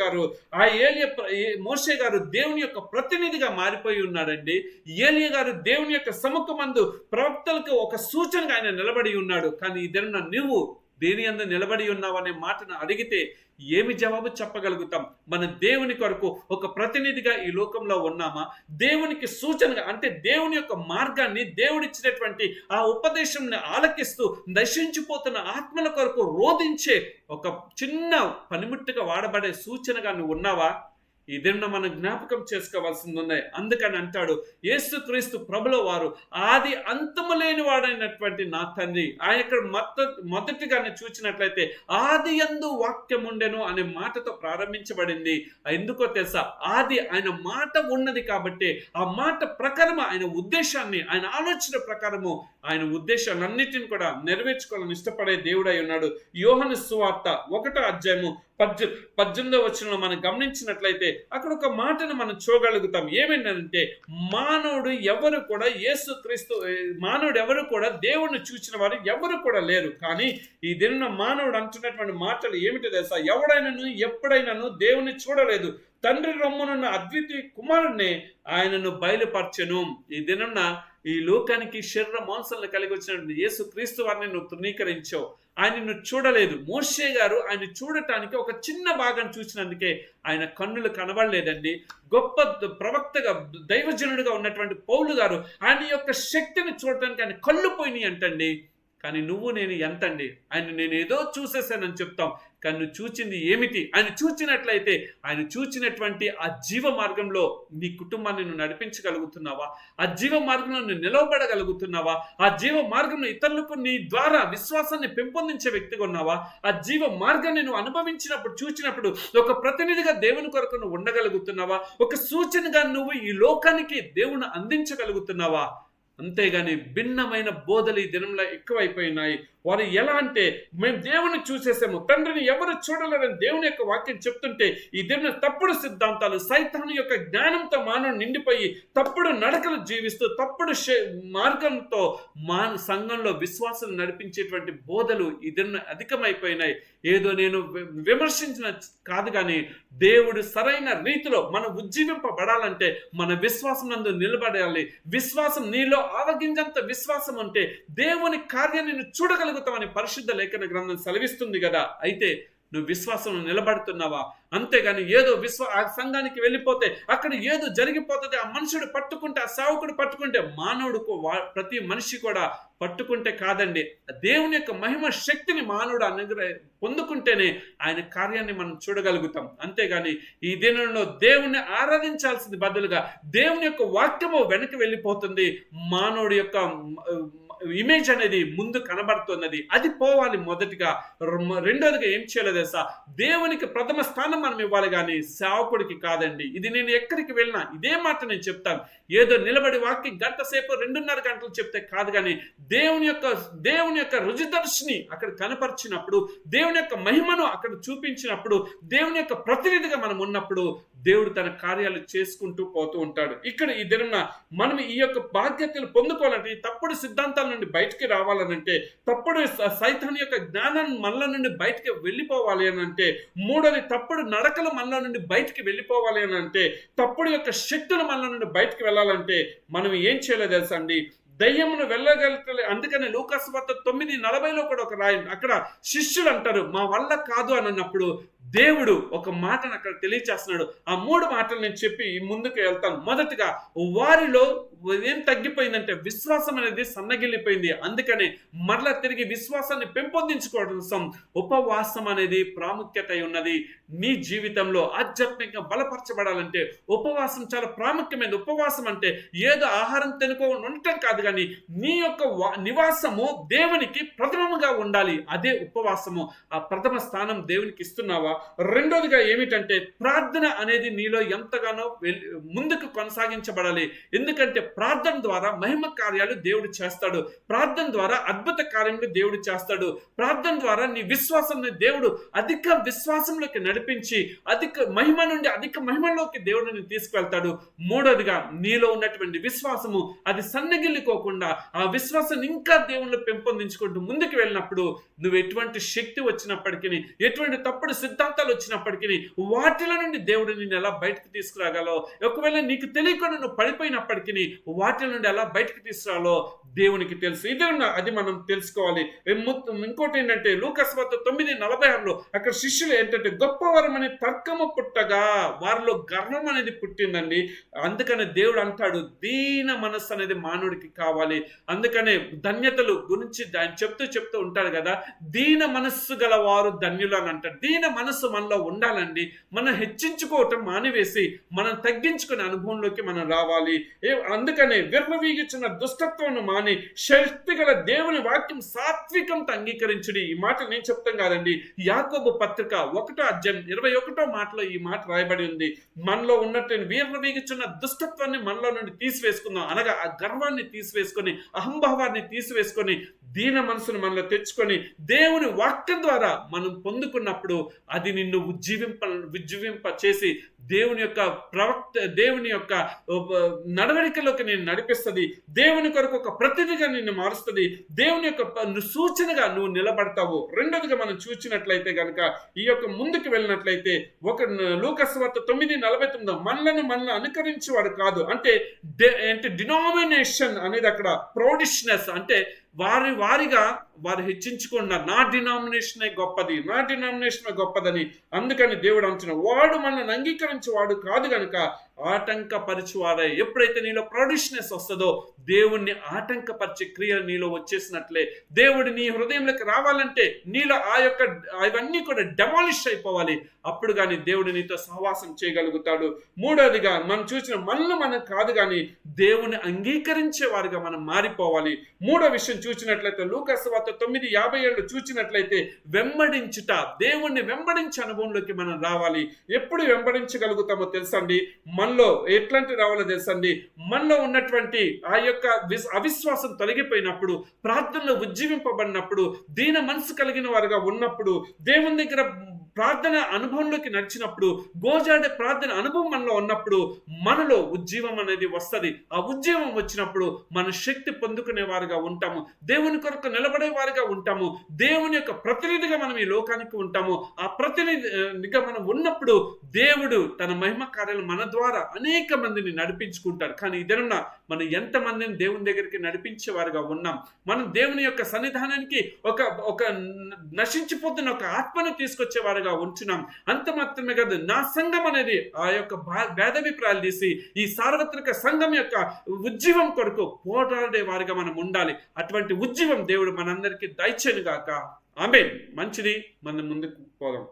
గారు దేవుని యొక్క ప్రతినిధిగా మారిపోయి ఉన్నాడండి. ఏలియా గారు దేవుని యొక్క సముఖమందు ప్రవక్తలకు ఒక సూచనగా ఆయన నిలబడి ఉన్నాడు. కానీ ఈ దిన నువ్వు దేని యందు నిలబడి ఉన్నావనే మాటను అడిగితే ఏమి జవాబు చెప్పగలుగుతాం? మన దేవుని కొరకు ఒక ప్రతినిధిగా ఈ లోకంలో ఉన్నామా? దేవునికి సూచనగా అంటే దేవుని యొక్క మార్గాన్ని దేవుడిచ్చినటువంటి ఆ ఉపదేశంని ఆలకిస్తూ నశించిపోతున్న ఆత్మల కొరకు రోధించే ఒక చిన్న పనిముట్టుగా వాడబడే సూచనగా నువ్వు ఉన్నావా? ఈ దిన మనం జ్ఞాపకం చేసుకోవాల్సింది ఉన్నాయి. అందుకని అంటాడు యేసుక్రీస్తు ప్రభుల వారు ఆది అంతము లేని వాడైనటువంటి నా తండ్రి. ఆయన ఇక్కడ మొదటిగా చూచినట్లయితే ఆది యందు వాక్యం ఉండెను అనే మాటతో ప్రారంభించబడింది. ఎందుకో తెలుసా, ఆది ఆయన మాట ఉన్నది కాబట్టి ఆ మాట ప్రకారం ఆయన ఉద్దేశాన్ని ఆయన ఆలోచన ప్రకారము ఆయన ఉద్దేశాలన్నిటిని కూడా నెరవేర్చుకోవాలని ఇష్టపడే దేవుడై ఉన్నాడు. యోహాను సువార్త 1వ అధ్యాయము 18వ వచనంలో మనం గమనించినట్లయితే అక్కడ ఒక మాటను మనం చూడగలుగుతాం. ఏమేంటంటే మానవుడు ఎవరు కూడా దేవుణ్ణి చూసిన వారు ఎవరు కూడా లేరు. కానీ ఈ దిన మానవుడు అంటున్నటువంటి మాటలు ఏమిటో తెలుసా, ఎవడైనాను ఎప్పుడైనాను దేవుణ్ణి చూడలేదు, తండ్రి రొమ్మునున్న అద్వితీయ కుమారుడిని ఆయనను బయలుపరచెను. ఈ దినం ఈ లోకానికి శరీర మాంసాలను కలిగి వచ్చినటువంటి యేసు క్రీస్తు వారిని నువ్వు తృణీకరించావు. ఆయన నువ్వు చూడలేదు. మోషే గారు ఆయన చూడటానికి ఒక చిన్న భాగం చూసినందుకే ఆయన కన్నులు కనబడలేదండి. గొప్ప ప్రవక్తగా దైవజనుడిగా ఉన్నటువంటి పౌలు గారు ఆయన యొక్క శక్తిని చూడటానికి ఆయన కళ్ళు పోయినాయి అంటండి. కానీ నువ్వు నేను ఎంతండి, ఆయన నేను ఏదో చూసేసానని చెప్తాం, కానీ నువ్వు చూచింది ఏమిటి? ఆయన చూచినట్లయితే ఆయన చూచినటువంటి ఆ జీవ మార్గంలో నీ కుటుంబాన్ని నువ్వు నడిపించగలుగుతున్నావా? ఆ జీవ మార్గంలో నువ్వు నిలవబడగలుగుతున్నావా? ఆ జీవ మార్గంలో ఇతరులకు నీ ద్వారా విశ్వాసాన్ని పెంపొందించే వ్యక్తిగా ఉన్నావా? ఆ జీవ మార్గాన్ని నువ్వు అనుభవించినప్పుడు, చూచినప్పుడు ఒక ప్రతినిధిగా దేవుని కొరకు నువ్వు ఉండగలుగుతున్నావా? ఒక సూచనగా నువ్వు ఈ లోకానికి దేవుని అందించగలుగుతున్నావా? అంతేగాని భిన్నమైన బోధలు ఈ దినంలో ఎక్కువైపోయినాయి. వారు ఎలా అంటే, మేము దేవుని చూసేసాము, తండ్రిని ఎవరు చూడలేరని దేవుని యొక్క వాక్యం చెప్తుంటే ఈ దేవుని తప్పుడు సిద్ధాంతాలు, సైతాను యొక్క జ్ఞానంతో మానవుడు నిండిపోయి తప్పుడు నడకలు జీవిస్తూ తప్పుడు మార్గంతో సంఘంలో విశ్వాసం నడిపించేటువంటి బోధలు ఈ దినం అధికమైపోయినాయి. ఏదో నేను విమర్శించిన కాదు, కానీ దేవుడు సరైన రీతిలో మనం ఉజ్జీవింపబడాలంటే మన విశ్వాసం నందు నిలబడాలి. విశ్వాసం నీలో ఆవగింజంత విశ్వాసం ఉంటే దేవుని కార్యాన్ని నువ్వు చూడగలుగుతామని పరిశుద్ధ లేఖన గ్రంథం సెలవిస్తుంది కదా. అయితే నువ్వు విశ్వాసం నిలబడుతున్నావా? అంతేగాని ఏదో ఆ సంఘానికి వెళ్ళిపోతే అక్కడ ఏదో జరిగిపోతుంది, ఆ మనుషుడు పట్టుకుంటే, ఆ సేవకుడు పట్టుకుంటే, మానవుడు ప్రతి మనిషి కూడా పట్టుకుంటే కాదండి. దేవుని యొక్క మహిమ శక్తిని మానవుడు పొందుకుంటేనే ఆయన కార్యాన్ని మనం చూడగలుగుతాం. అంతేగాని ఈ దినంలో దేవుణ్ణి ఆరాధించాల్సింది బదులుగా దేవుని యొక్క వాక్యము వెనక్కి వెళ్ళిపోతుంది. మానవుడి యొక్క ఇమేజ్ అనేది ముందు కనబడుతున్నది, అది పోవాలి మొదటిగా. రెండోదిగా ఏం చేయలేదు తెలుసా? దేవునికి ప్రథమ స్థానం మనం ఇవ్వాలి, కానీ సేవకుడికి కాదండి. ఇది నేను ఎక్కడికి వెళ్ళినా ఇదే మాట నేను చెప్తాను. ఏదో నిలబడి వాక్యం గంట సేపు 2.5 గంటలు చెప్తే కాదు, కానీ దేవుని యొక్క రుజుదర్శిని అక్కడ కనపరిచినప్పుడు, దేవుని యొక్క మహిమను అక్కడ చూపించినప్పుడు, దేవుని యొక్క ప్రతినిధిగా మనం ఉన్నప్పుడు దేవుడు తన కార్యాలు చేసుకుంటూ పోతూ ఉంటాడు. ఇక్కడ ఈ దినం మనం ఈ యొక్క బాధ్యతలు పొందుకోవాలంటే, ఈ తప్పుడు సిద్ధాంతాల నుండి బయటికి రావాలనంటే, తప్పుడు సైతాన్ యొక్క జ్ఞానాన్ని మనలో నుండి బయటికి వెళ్ళిపోవాలి అని అంటే, మూడోది తప్పుడు నడకలు మనలో నుండి బయటికి వెళ్ళిపోవాలి అని అంటే, తప్పుడు యొక్క శక్తులు మనలో నుండి బయటికి వెళ్ళాలంటే మనం ఏం చేయలేదు తెలుసా అండి? దయ్యమును వెళ్ళగలుగుతలే. అందుకని లూకాసు వార్త 9:40 కూడా ఒక రాయండి. అక్కడ శిష్యులు అంటారు, మా వల్ల కాదు అని అన్నప్పుడు దేవుడు ఒక మాటను అక్కడ తెలియచేస్తున్నాడు. ఆ 3 మాటలు నేను చెప్పి ముందుకు వెళ్తాను. మొదటిగా, వారిలో ఏం తగ్గిపోయిందంటే విశ్వాసం అనేది సన్నగిల్లిపోయింది. అందుకని మరలా తిరిగి విశ్వాసాన్ని పెంపొందించుకోవడం కోసం ఉపవాసం అనేది ప్రాముఖ్యత ఉన్నది. నీ జీవితంలో ఆధ్యాత్మికంగా బలపరచబడాలంటే ఉపవాసం చాలా ప్రాముఖ్యమైనది. ఉపవాసం అంటే ఏదో ఆహారం తినుకోవడం ఉండటం కాదు, కానీ నీ యొక్క నివాసము దేవునికి ప్రథమముగా ఉండాలి. అదే ఉపవాసము. ఆ ప్రథమ స్థానం దేవునికి ఇస్తున్నావా? రెండోదిగా ఏమిటంటే, ప్రార్థన అనేది నీలో ఎంతగానో ముందుకు కొనసాగించబడాలి. ఎందుకంటే ప్రార్థన ద్వారా మహిమ కార్యాలు దేవుడు చేస్తాడు. ప్రార్థన ద్వారా అద్భుత కార్యములు దేవుడు చేస్తాడు. ప్రార్థన ద్వారా నీ విశ్వాసాన్ని దేవుడు అధిక విశ్వాసంలోకి నడిపించి అధిక మహిమ నుండి అధిక మహిమలోకి దేవుడిని తీసుకువెళ్తాడు. మూడోదిగా, నీలో ఉన్నటువంటి విశ్వాసము అది సన్నగిల్లుకోకుండా ఆ విశ్వాసాన్ని ఇంకా దేవుళ్ళు పెంపొందించుకుంటూ ముందుకు వెళ్ళినప్పుడు, నువ్వు ఎటువంటి శక్తి వచ్చినప్పటికీ, ఎటువంటి తప్పుడు సిద్ధాంతాలు వచ్చినప్పటికీ, వాటిలో నుండి దేవుడు నిన్ను ఎలా బయటకు తీసుకురాగలవు, ఒకవేళ నీకు తెలియకుండా నువ్వు పడిపోయినప్పటికీ వాటి నుండి ఎలా బయటకు తీసుకురాలో దేవునికి తెలుసు. అది మనం తెలుసుకోవాలి. ఇంకోటి ఏంటంటే, లూకాసు వార్త 9:46 అక్కడ శిష్యులు ఏంటంటే, గొప్పవరం అనే తర్కము పుట్టగా వారిలో గర్వం అనేది పుట్టిందండి. అందుకనే దేవుడు అంటాడు, దీన మనస్సు అనేది మానవుడికి కావాలి. అందుకనే ధన్యతలు గురించి ఆయన చెప్తూ ఉంటాడు కదా, దీన మనస్సు గల వారు ధన్యులు అని అంటాడు. దీన మనస్సు మనలో ఉండాలండి. మనం హెచ్చించుకోవటం మానివేసి మనం తగ్గించుకునే అనుభవంలోకి మనం రావాలి. అందుకనే విర్రవీగుచున్న దుష్టత్వం మాని శక్తి గల దేవుని వాక్యం సాత్వికంతో అంగీకరించుడి. ఈ మాట నేను చెప్తాం కాదండి. యాకోబు పత్రిక 1:21 ఈ మాట రాయబడి ఉంది. మనలో ఉన్నట్టు విర్రవీగుచున్న దుష్టత్వాన్ని మనలో నుండి తీసివేసుకుందాం. అనగా ఆ గర్వాన్ని తీసివేసుకొని, అహంభావాన్ని తీసివేసుకొని, దీన మనసును మనలో తెచ్చుకొని దేవుని వాక్యం ద్వారా మనం పొందుకున్నప్పుడు అది అది నిన్ను ఉజ్జీవింప చేసి దేవుని యొక్క నడవడికలోకి నేను నడిపిస్తుంది. దేవుని కొరకు ఒక ప్రతినిధిగా నిన్ను మారుస్తుంది. దేవుని యొక్క సూచనగా నువ్వు నిలబడతావు. రెండోదిగా మనం చూసినట్లయితే గనక ఈ యొక్క ముందుకు వెళ్ళినట్లయితే లూకా సువార్త 9:49 మనల్ని అనుకరించేవాడు కాదు అంటే డినామినేషన్ అనేది అక్కడ ప్రౌడిష్నెస్ అంటే వారిగా వారు హెచ్చించుకున్నారు. నా డినామినేషనే గొప్పదని. అందుకని దేవుడు అంటున్న వాడు మనల్ని అంగీకరించేవాడు కాదు గనుక ఆటంకపరిచేవారై. ఎప్పుడైతే నీలో ప్రౌడిష్నెస్ వస్తుందో దేవుణ్ణి ఆటంకపరిచే క్రియలు నీలో వచ్చేసినట్లే. దేవుడు నీ హృదయంలోకి రావాలంటే నీలో అవన్నీ కూడా డెమాలిష్ అయిపోవాలి. అప్పుడు కానీ దేవుడు నీతో సహవాసం చేయగలుగుతాడు. మూడోదిగా మనం చూసిన మనం కాదు కానీ దేవుని అంగీకరించే వారిగా మనం మారిపోవాలి. మూడో విషయం చూసినట్లయితే లూకా సువార్త 9:57 చూసినట్లయితే వెంబడించుట, దేవుణ్ణి వెంబడించే అనుభవంలోకి మనం రావాలి. ఎప్పుడు వెంబడించగలుగుతామో తెలుసండి, మనలో ఎట్లాంటి రావాలో తెలుసండి, మనలో ఉన్నటువంటి ఆ యొక్క అవిశ్వాసం తొలగిపోయినప్పుడు, ప్రార్థనలో ఉజ్జీవింపబడినప్పుడు, దీన మనసు కలిగిన వారుగా ఉన్నప్పుడు, దేవుని దగ్గర ప్రార్థన అనుభవంలోకి నడిచినప్పుడు, గోజాడే ప్రార్థన అనుభవం మనలో ఉన్నప్పుడు మనలో ఉజ్జీవం అనేది వస్తుంది. ఆ ఉజ్జీవం వచ్చినప్పుడు మన శక్తి పొందుకునే వారుగా ఉంటాము. దేవుని కొరకు నిలబడే వారుగా ఉంటాము. దేవుని యొక్క ప్రతినిధిగా మనం ఈ లోకానికి ఉంటాము. ఆ ప్రతినిధిగా మనం ఉన్నప్పుడు దేవుడు తన మహిమ కార్యాలు మన ద్వారా అనేక మందిని నడిపించుకుంటారు. కానీ ఇదేనా మనం ఎంతమందిని దేవుని దగ్గరికి నడిపించే వారుగా ఉన్నాం? మనం దేవుని యొక్క సన్నిధానానికి ఒక నశించిపోతున్న ఒక ఆత్మను తీసుకొచ్చే వారుగా ఉంచున్నాం. అంత మాత్రమే కాదు, నా సంఘం అనేది ఆ యొక్క భేదాభిప్రాయాలు తీసి ఈ సార్వత్రిక సంఘం యొక్క ఉజ్జీవం కొరకు పోరాడే వారిగా మనం ఉండాలి. అటువంటి ఉజ్జీవం దేవుడు మనందరికీ దయచేయను గాక. ఆమేన్. మంచిది, మనం ముందుకు పోదాం.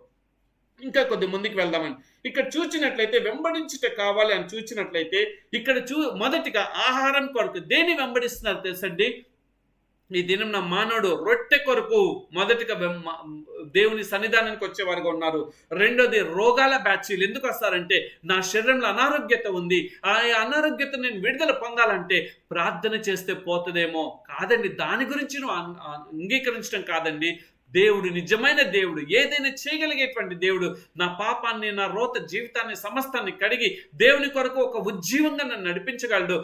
ఇంకా కొద్ది ముందుకు వెళ్దామని ఇక్కడ చూసినట్లయితే వెంబడించుట కావాలి అని చూసినట్లయితే ఇక్కడ మొదటిగా ఆహారం కొరకు దేని వెంబడిస్తున్నారు తెలుసండి? ఈ దినం నా మానవుడు రొట్టె కొరకు మొదటిగా దేవుని సన్నిధానానికి వచ్చేవారుగా ఉన్నారు. రెండోది రోగాల బ్యాచీలు ఎందుకు వస్తారంటే నా శరీరంలో అనారోగ్యత ఉంది, ఆ అనారోగ్యత నేను విడుదల పొందాలంటే ప్రార్థన చేస్తే పోతుందేమో. కాదండి, దాని గురించి నువ్వు అంగీకరించడం కాదండి. దేవుడు నిజమైన దేవుడు, ఏదైనా చేయగలిగేటువంటి దేవుడు. నా పాపాన్ని, నా రోత జీవితాన్ని సమస్తాన్ని కడిగి దేవుని కొరకు ఒక ఉజ్జీవంగా నన్ను నడిపించగలడు.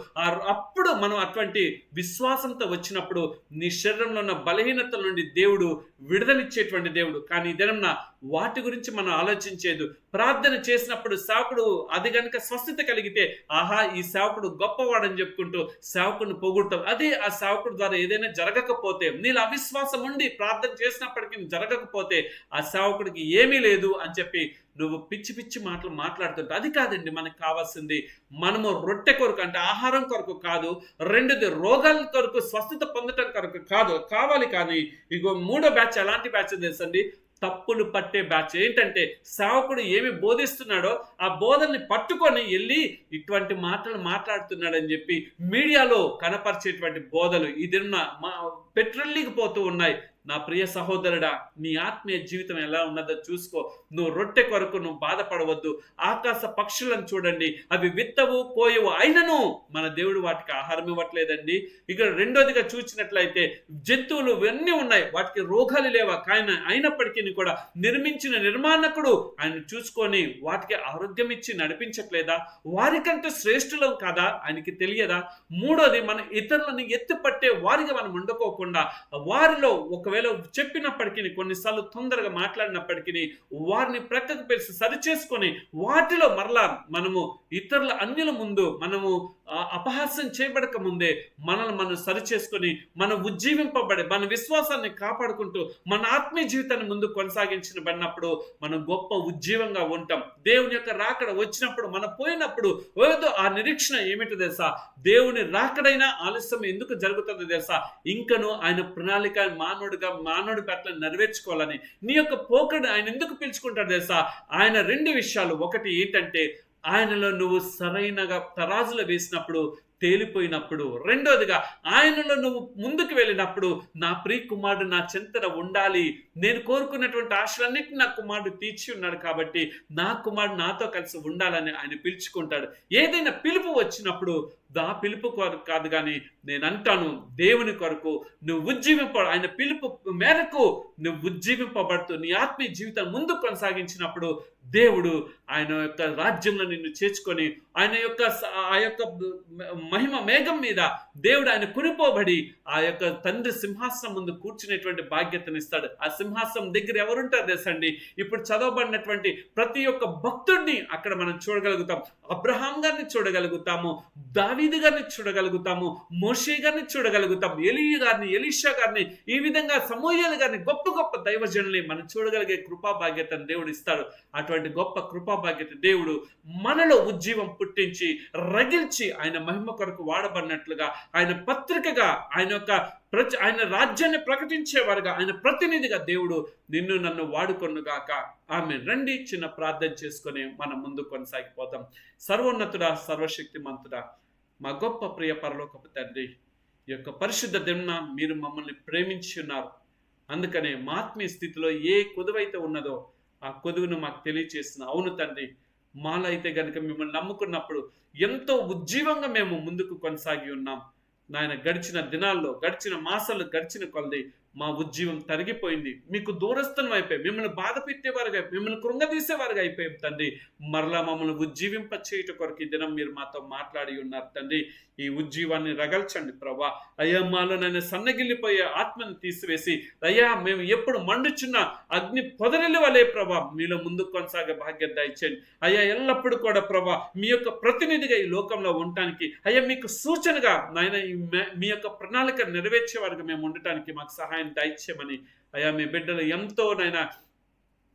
అప్పుడు మనం అటువంటి విశ్వాసంతో వచ్చినప్పుడు నీ శరీరంలో ఉన్న బలహీనతల నుండి దేవుడు విడుదలిచ్చేటువంటి దేవుడు. కానీ ఇదేనా వాటి గురించి మనం ఆలోచించేది. ప్రార్థన చేసినప్పుడు సేవకుడు అది గనుక స్వస్థత కలిగితే ఆహా ఈ సేవకుడు గొప్పవాడని చెప్పుకుంటూ సేవకుడిని పొగుడతాం. అదే ఆ సేవకుడు ద్వారా ఏదైనా జరగకపోతే, నీళ్ళు అవిశ్వాసం ఉండి ప్రార్థన చేసినప్పటికీ జరగకపోతే ఆ సేవకుడికి ఏమీ లేదు అని చెప్పి నువ్వు పిచ్చి పిచ్చి మాటలు మాట్లాడుతుంటావు. అది కాదండి మనకు కావాల్సింది. మనము రొట్టె కొరకు అంటే ఆహారం కొరకు కాదు, రెండోది రోగాల కొరకు స్వస్థత పొందటం కొరకు కావాలి. కానీ ఇగో మూడో బ్యాచ్ ఎలాంటి బ్యాచ్ తెలుసండి? తప్పులు పట్టే బ్యాచ్. ఏంటంటే సేవకుడు ఏమి బోధిస్తున్నాడో ఆ బోధనని పట్టుకొని వెళ్ళి ఇటువంటి మాటలు మాట్లాడుతున్నాడని చెప్పి మీడియాలో కనపరిచేటువంటి బోధలు ఇదిన్న పెట్రోల్లీకి పోతూ ఉన్నాయి. నా ప్రియ సహోదరుడా, నీ ఆత్మీయ జీవితం ఎలా ఉన్నదో చూసుకో. నువ్వు రొట్టె కొరకు నువ్వు బాధపడవద్దు. ఆకాశ పక్షులను చూడండి, అవి విత్తవు కోయవు, అయినను మన దేవుడు వాటికి ఆహారం ఇవ్వట్లేదండి. ఇక్కడ రెండోదిగా చూసినట్లయితే జంతువులు ఇవన్నీ ఉన్నాయి, వాటికి రోగాలు లేవా? కానీ అయినప్పటికీ కూడా నిర్మించిన నిర్మాణకుడు ఆయన చూసుకొని వాటికి ఆరోగ్యం ఇచ్చి నడిపించట్లేదా? వారికంటే శ్రేష్ఠులం కాదా? ఆయనకి తెలియదా? మూడోది, మన ఇతరులను ఎత్తిపట్టే వారిగా మనం ఉండకోకుండా వారిలో ఒకవేళ చెప్పినప్పటికీ కొన్నిసార్లు తొందరగా మాట్లాడినప్పటికీ వారిని ప్రక్కకు పెరిసి సరిచేసుకొని వాటిలో మరలా మనము ఇతరుల అన్యుల ముందు మనము అపహాస్యం చేయబడక ముందే మనల్ని మనం సరిచేసుకొని మనం ఉజ్జీవింపబడి మన విశ్వాసాన్ని కాపాడుకుంటూ మన ఆత్మీయ జీవితాన్ని ముందు కొనసాగించబడినప్పుడు మనం గొప్ప ఉజ్జీవంగా ఉంటాం. దేవుని యొక్క రాకడ వచ్చినప్పుడు మనం పోయినప్పుడు ఏదో ఆ నిరీక్షణ ఏమిటో తెలుసా? దేవుని రాకడైనా ఆలస్యం ఎందుకు జరుగుతుందో తెలుసా? ఇంకను ఆయన ప్రణాళిక మానవుడి పట్ల నెరవేర్చుకోవాలని. నీ యొక్క పోకడు ఆయన ఎందుకు పిలుచుకుంటాడు తెలుసా? ఆయన రెండు విషయాలు. ఒకటి ఏంటంటే ఆయనలో నువ్వు సరైనగా తరాజులో వేసినప్పుడు తేలిపోయినప్పుడు, రెండోదిగా ఆయనలో నువ్వు ముందుకు వెళ్ళినప్పుడు, నా ప్రియ కుమారుడు నా చెంతన ఉండాలి, నేను కోరుకున్నటువంటి ఆశలన్నిటిని నా కుమారుడు తీర్చి ఉన్నాడు కాబట్టి నా కుమారుడు నాతో కలిసి ఉండాలని ఆయన పిలుచుకుంటాడు. ఏదైనా పిలుపు వచ్చినప్పుడు నా పిలుపు కొరకు కాదు కానీ నేను అంటాను, దేవుని కొరకు నువ్వు ఆయన పిలుపు మేరకు నువ్వు ఉజ్జీవింపబడుతూ నీ ఆత్మీయ జీవితం ముందు కొనసాగించినప్పుడు దేవుడు ఆయన యొక్క రాజ్యంలో నిన్ను చేర్చుకొని ఆ యొక్క మహిమ మేఘం మీద దేవుడు ఆయన కొనిపోబడి ఆ యొక్క తండ్రి సింహాసనం ముందు కూర్చునేటువంటి బాధ్యతనిస్తాడు. ఆ సింహాసనం దగ్గర ఎవరుంటారు తెలుసండి? ఇప్పుడు చదవబడినటువంటి ప్రతి ఒక్క భక్తుడిని అక్కడ మనం చూడగలుగుతాం. అబ్రహాం గారిని చూడగలుగుతాము, దావీదు గారిని చూడగలుగుతాము, మోషే గారిని చూడగలుగుతాం, ఎలీయా గారిని, ఎలీషా గారిని, ఈ విధంగా సమూయేలు గారిని, గొప్ప గొప్ప దైవజనుల్ని మనం చూడగలిగే కృపా బాధ్యతను దేవుడు ఇస్తాడు. అటువంటి గొప్ప కృపా బాధ్యత దేవుడు మనలో ఉజ్జీవం పుట్టించి రగిల్చి ఆయన మహిమ కొరకు వాడబడినట్లుగా, ఆయన పత్రికగా, ఆయన రాజ్యాన్ని ప్రకటించేవారుగా, ఆయన ప్రతినిధిగా దేవుడు నిన్ను నన్ను వాడుకొనుగాక. ఆమేన్. రండి చిన్న ప్రార్థన చేసుకొని మనం ముందు కొనసాగిపోతాం. సర్వోన్నతుడా, సర్వశక్తిమంతుడా, మా గొప్ప ప్రియ పరలోకపు తండ్రి, ఈ యొక్క పరిశుద్ధ దిన మీరు మమ్మల్ని ప్రేమించి ఉన్నారు. అందుకనే మా ఆత్మీయ స్థితిలో ఏ కొదువైతే ఉన్నదో ఆ కొదువును మాకు తెలియచేస్తున్నా. అవును తండ్రి, మాలో అయితే గనుక మిమ్మల్ని నమ్ముకున్నప్పుడు ఎంతో ఉజ్జీవంగా మేము ముందుకు కొనసాగి ఉన్నాం నాయన. గడిచిన దినాల్లో, గడిచిన మాసాలు గడిచిన కొలది మా ఉజ్జీవం తరిగిపోయింది. మీకు దూరస్థనం అయిపోయి, మిమ్మల్ని బాధ పెట్టేవారుగా, మిమ్మల్ని కృంగదీసేవారుగా అయిపోయాం తండ్రి. మరలా మమ్మల్ని ఉజ్జీవింప చేయట కొరకు ఈ దినం మీరు మాతో మాట్లాడి ఉన్నారు తండ్రి. ఈ ఉజ్జీవాన్ని రగల్చండి ప్రభా. అయ్యా, మాలో నన్ను సన్నగిల్లిపోయే ఆత్మను తీసివేసి, అయ్యా మేము ఎప్పుడు మండుచున్న అగ్ని పొదరిల వలె ప్రభా మీలో ముందుకు కొనసాగే భాగ్యత దయచేయండి. అయ్యా, ఎల్లప్పుడూ కూడా ప్రభా మీ యొక్క ప్రతినిధిగా ఈ లోకంలో ఉండటానికి, అయ్యా మీకు సూచనగా నాయన మీ యొక్క ప్రణాళిక నెరవేర్చే వారికి మేము ఉండటానికి మాకు సహాయం దయచేయమని, అయ్యా మీ బిడ్డలు ఎంతో నైనా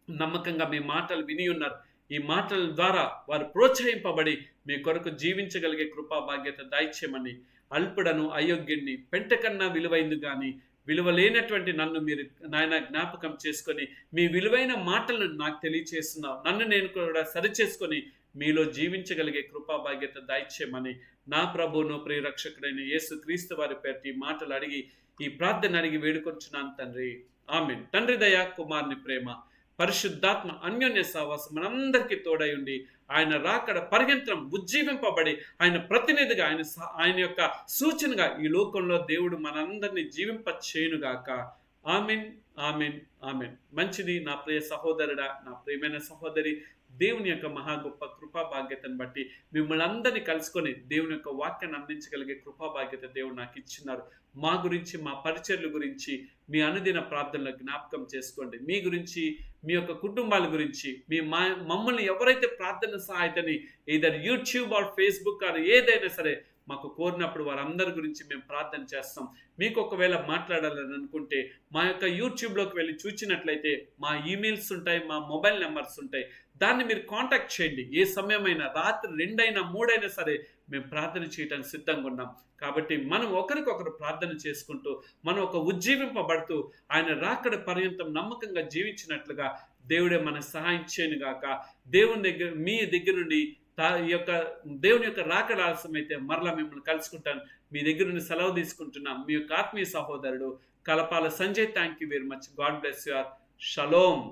నమ్మకంగా మీ మాటలు విని ఉన్నారు. ఈ మాటల ద్వారా వారు ప్రోత్సహింపబడి మీ కొరకు జీవించగలిగే కృపా బాధ్యత దయచేయమని, అల్పుడను అయోగ్యుణ్ణి పెంటకన్నా విలువైంది కానీ విలువ లేనటువంటి నన్ను మీరు నాయన జ్ఞాపకం చేసుకొని మీ విలువైన మాటలను నాకు తెలియచేస్తున్నావు. నన్ను నేను కూడా సరిచేసుకొని మీలో జీవించగలిగే కృపా బాధ్యత దయచేయమని నా ప్రభువును ప్రియరక్షకుడైన యేసు క్రీస్తు వారి పేరిట ఈ మాటలు అడిగి, ఈ ప్రార్థన అడిగి వేడుకొంచున్నాను తండ్రి. ఆమేన్. తండ్రి దయ, కుమారుని ప్రేమ, పరిశుద్ధాత్మ అన్యోన్య సహవాసం మనందరికీ తోడై ఉండి ఆయన రాకడ పర్యంతం ఉజ్జీవింపబడి ఆయన ప్రతినిధిగా, ఆయన యొక్క సూచనగా ఈ లోకంలో దేవుడు మనందరినీ జీవింప చేయునుగాక. ఆమేన్, ఆమేన్, ఆమేన్. మంచిది నా ప్రియ సహోదరుడా, నా ప్రియమైన సహోదరి. దేవుని యొక్క మహా గొప్ప కృపా బాధ్యతను బట్టి మిమ్మల్ని అందరినీ కలుసుకొని దేవుని యొక్క వాక్యాన్ని అందించగలిగే కృపా బాధ్యత దేవుడు నాకు ఇచ్చినారు. మా గురించి, మా పరిచర్ల గురించి మీ అనుదిన ప్రార్థనలో జ్ఞాపకం చేసుకోండి. మీ గురించి, మీ యొక్క కుటుంబాల గురించి, మమ్మల్ని ఎవరైతే ప్రార్థన సహాయతని either YouTube or Facebook or ఏదైనా సరే మాకు కోరినప్పుడు వారందరి గురించి మేము ప్రార్థన చేస్తాం. మీకు ఒకవేళ మాట్లాడాలని అనుకుంటే మా యొక్క యూట్యూబ్లోకి వెళ్ళి చూచినట్లయితే మా ఈమెయిల్స్ ఉంటాయి, మా మొబైల్ నెంబర్స్ ఉంటాయి. దాన్ని మీరు కాంటాక్ట్ చేయండి. ఏ సమయమైనా, రాత్రి 2 అయినా 3 అయినా సరే మేము ప్రార్థన చేయడానికి సిద్ధంగా ఉన్నాం. కాబట్టి మనం ఒకరికొకరు ప్రార్థన చేసుకుంటూ మనం ఒక ఉజ్జీవింపబడుతూ ఆయన రాకడ పర్యంతం నమ్మకంగా జీవించినట్లుగా దేవుడే మనకు సహాయం చేయనుగాక. మీ దగ్గర నుండి దేవుని యొక్క రాకడ ఆలస్యమైతే మరలా మిమ్మల్ని కలుసుకుంటాను. మీ దగ్గర నుండి సెలవు తీసుకుంటున్నాం. మీ యొక్క ఆత్మీయ సహోదరుడు Kalapala Sanjay. Thank you very much. God bless you all. Shalom.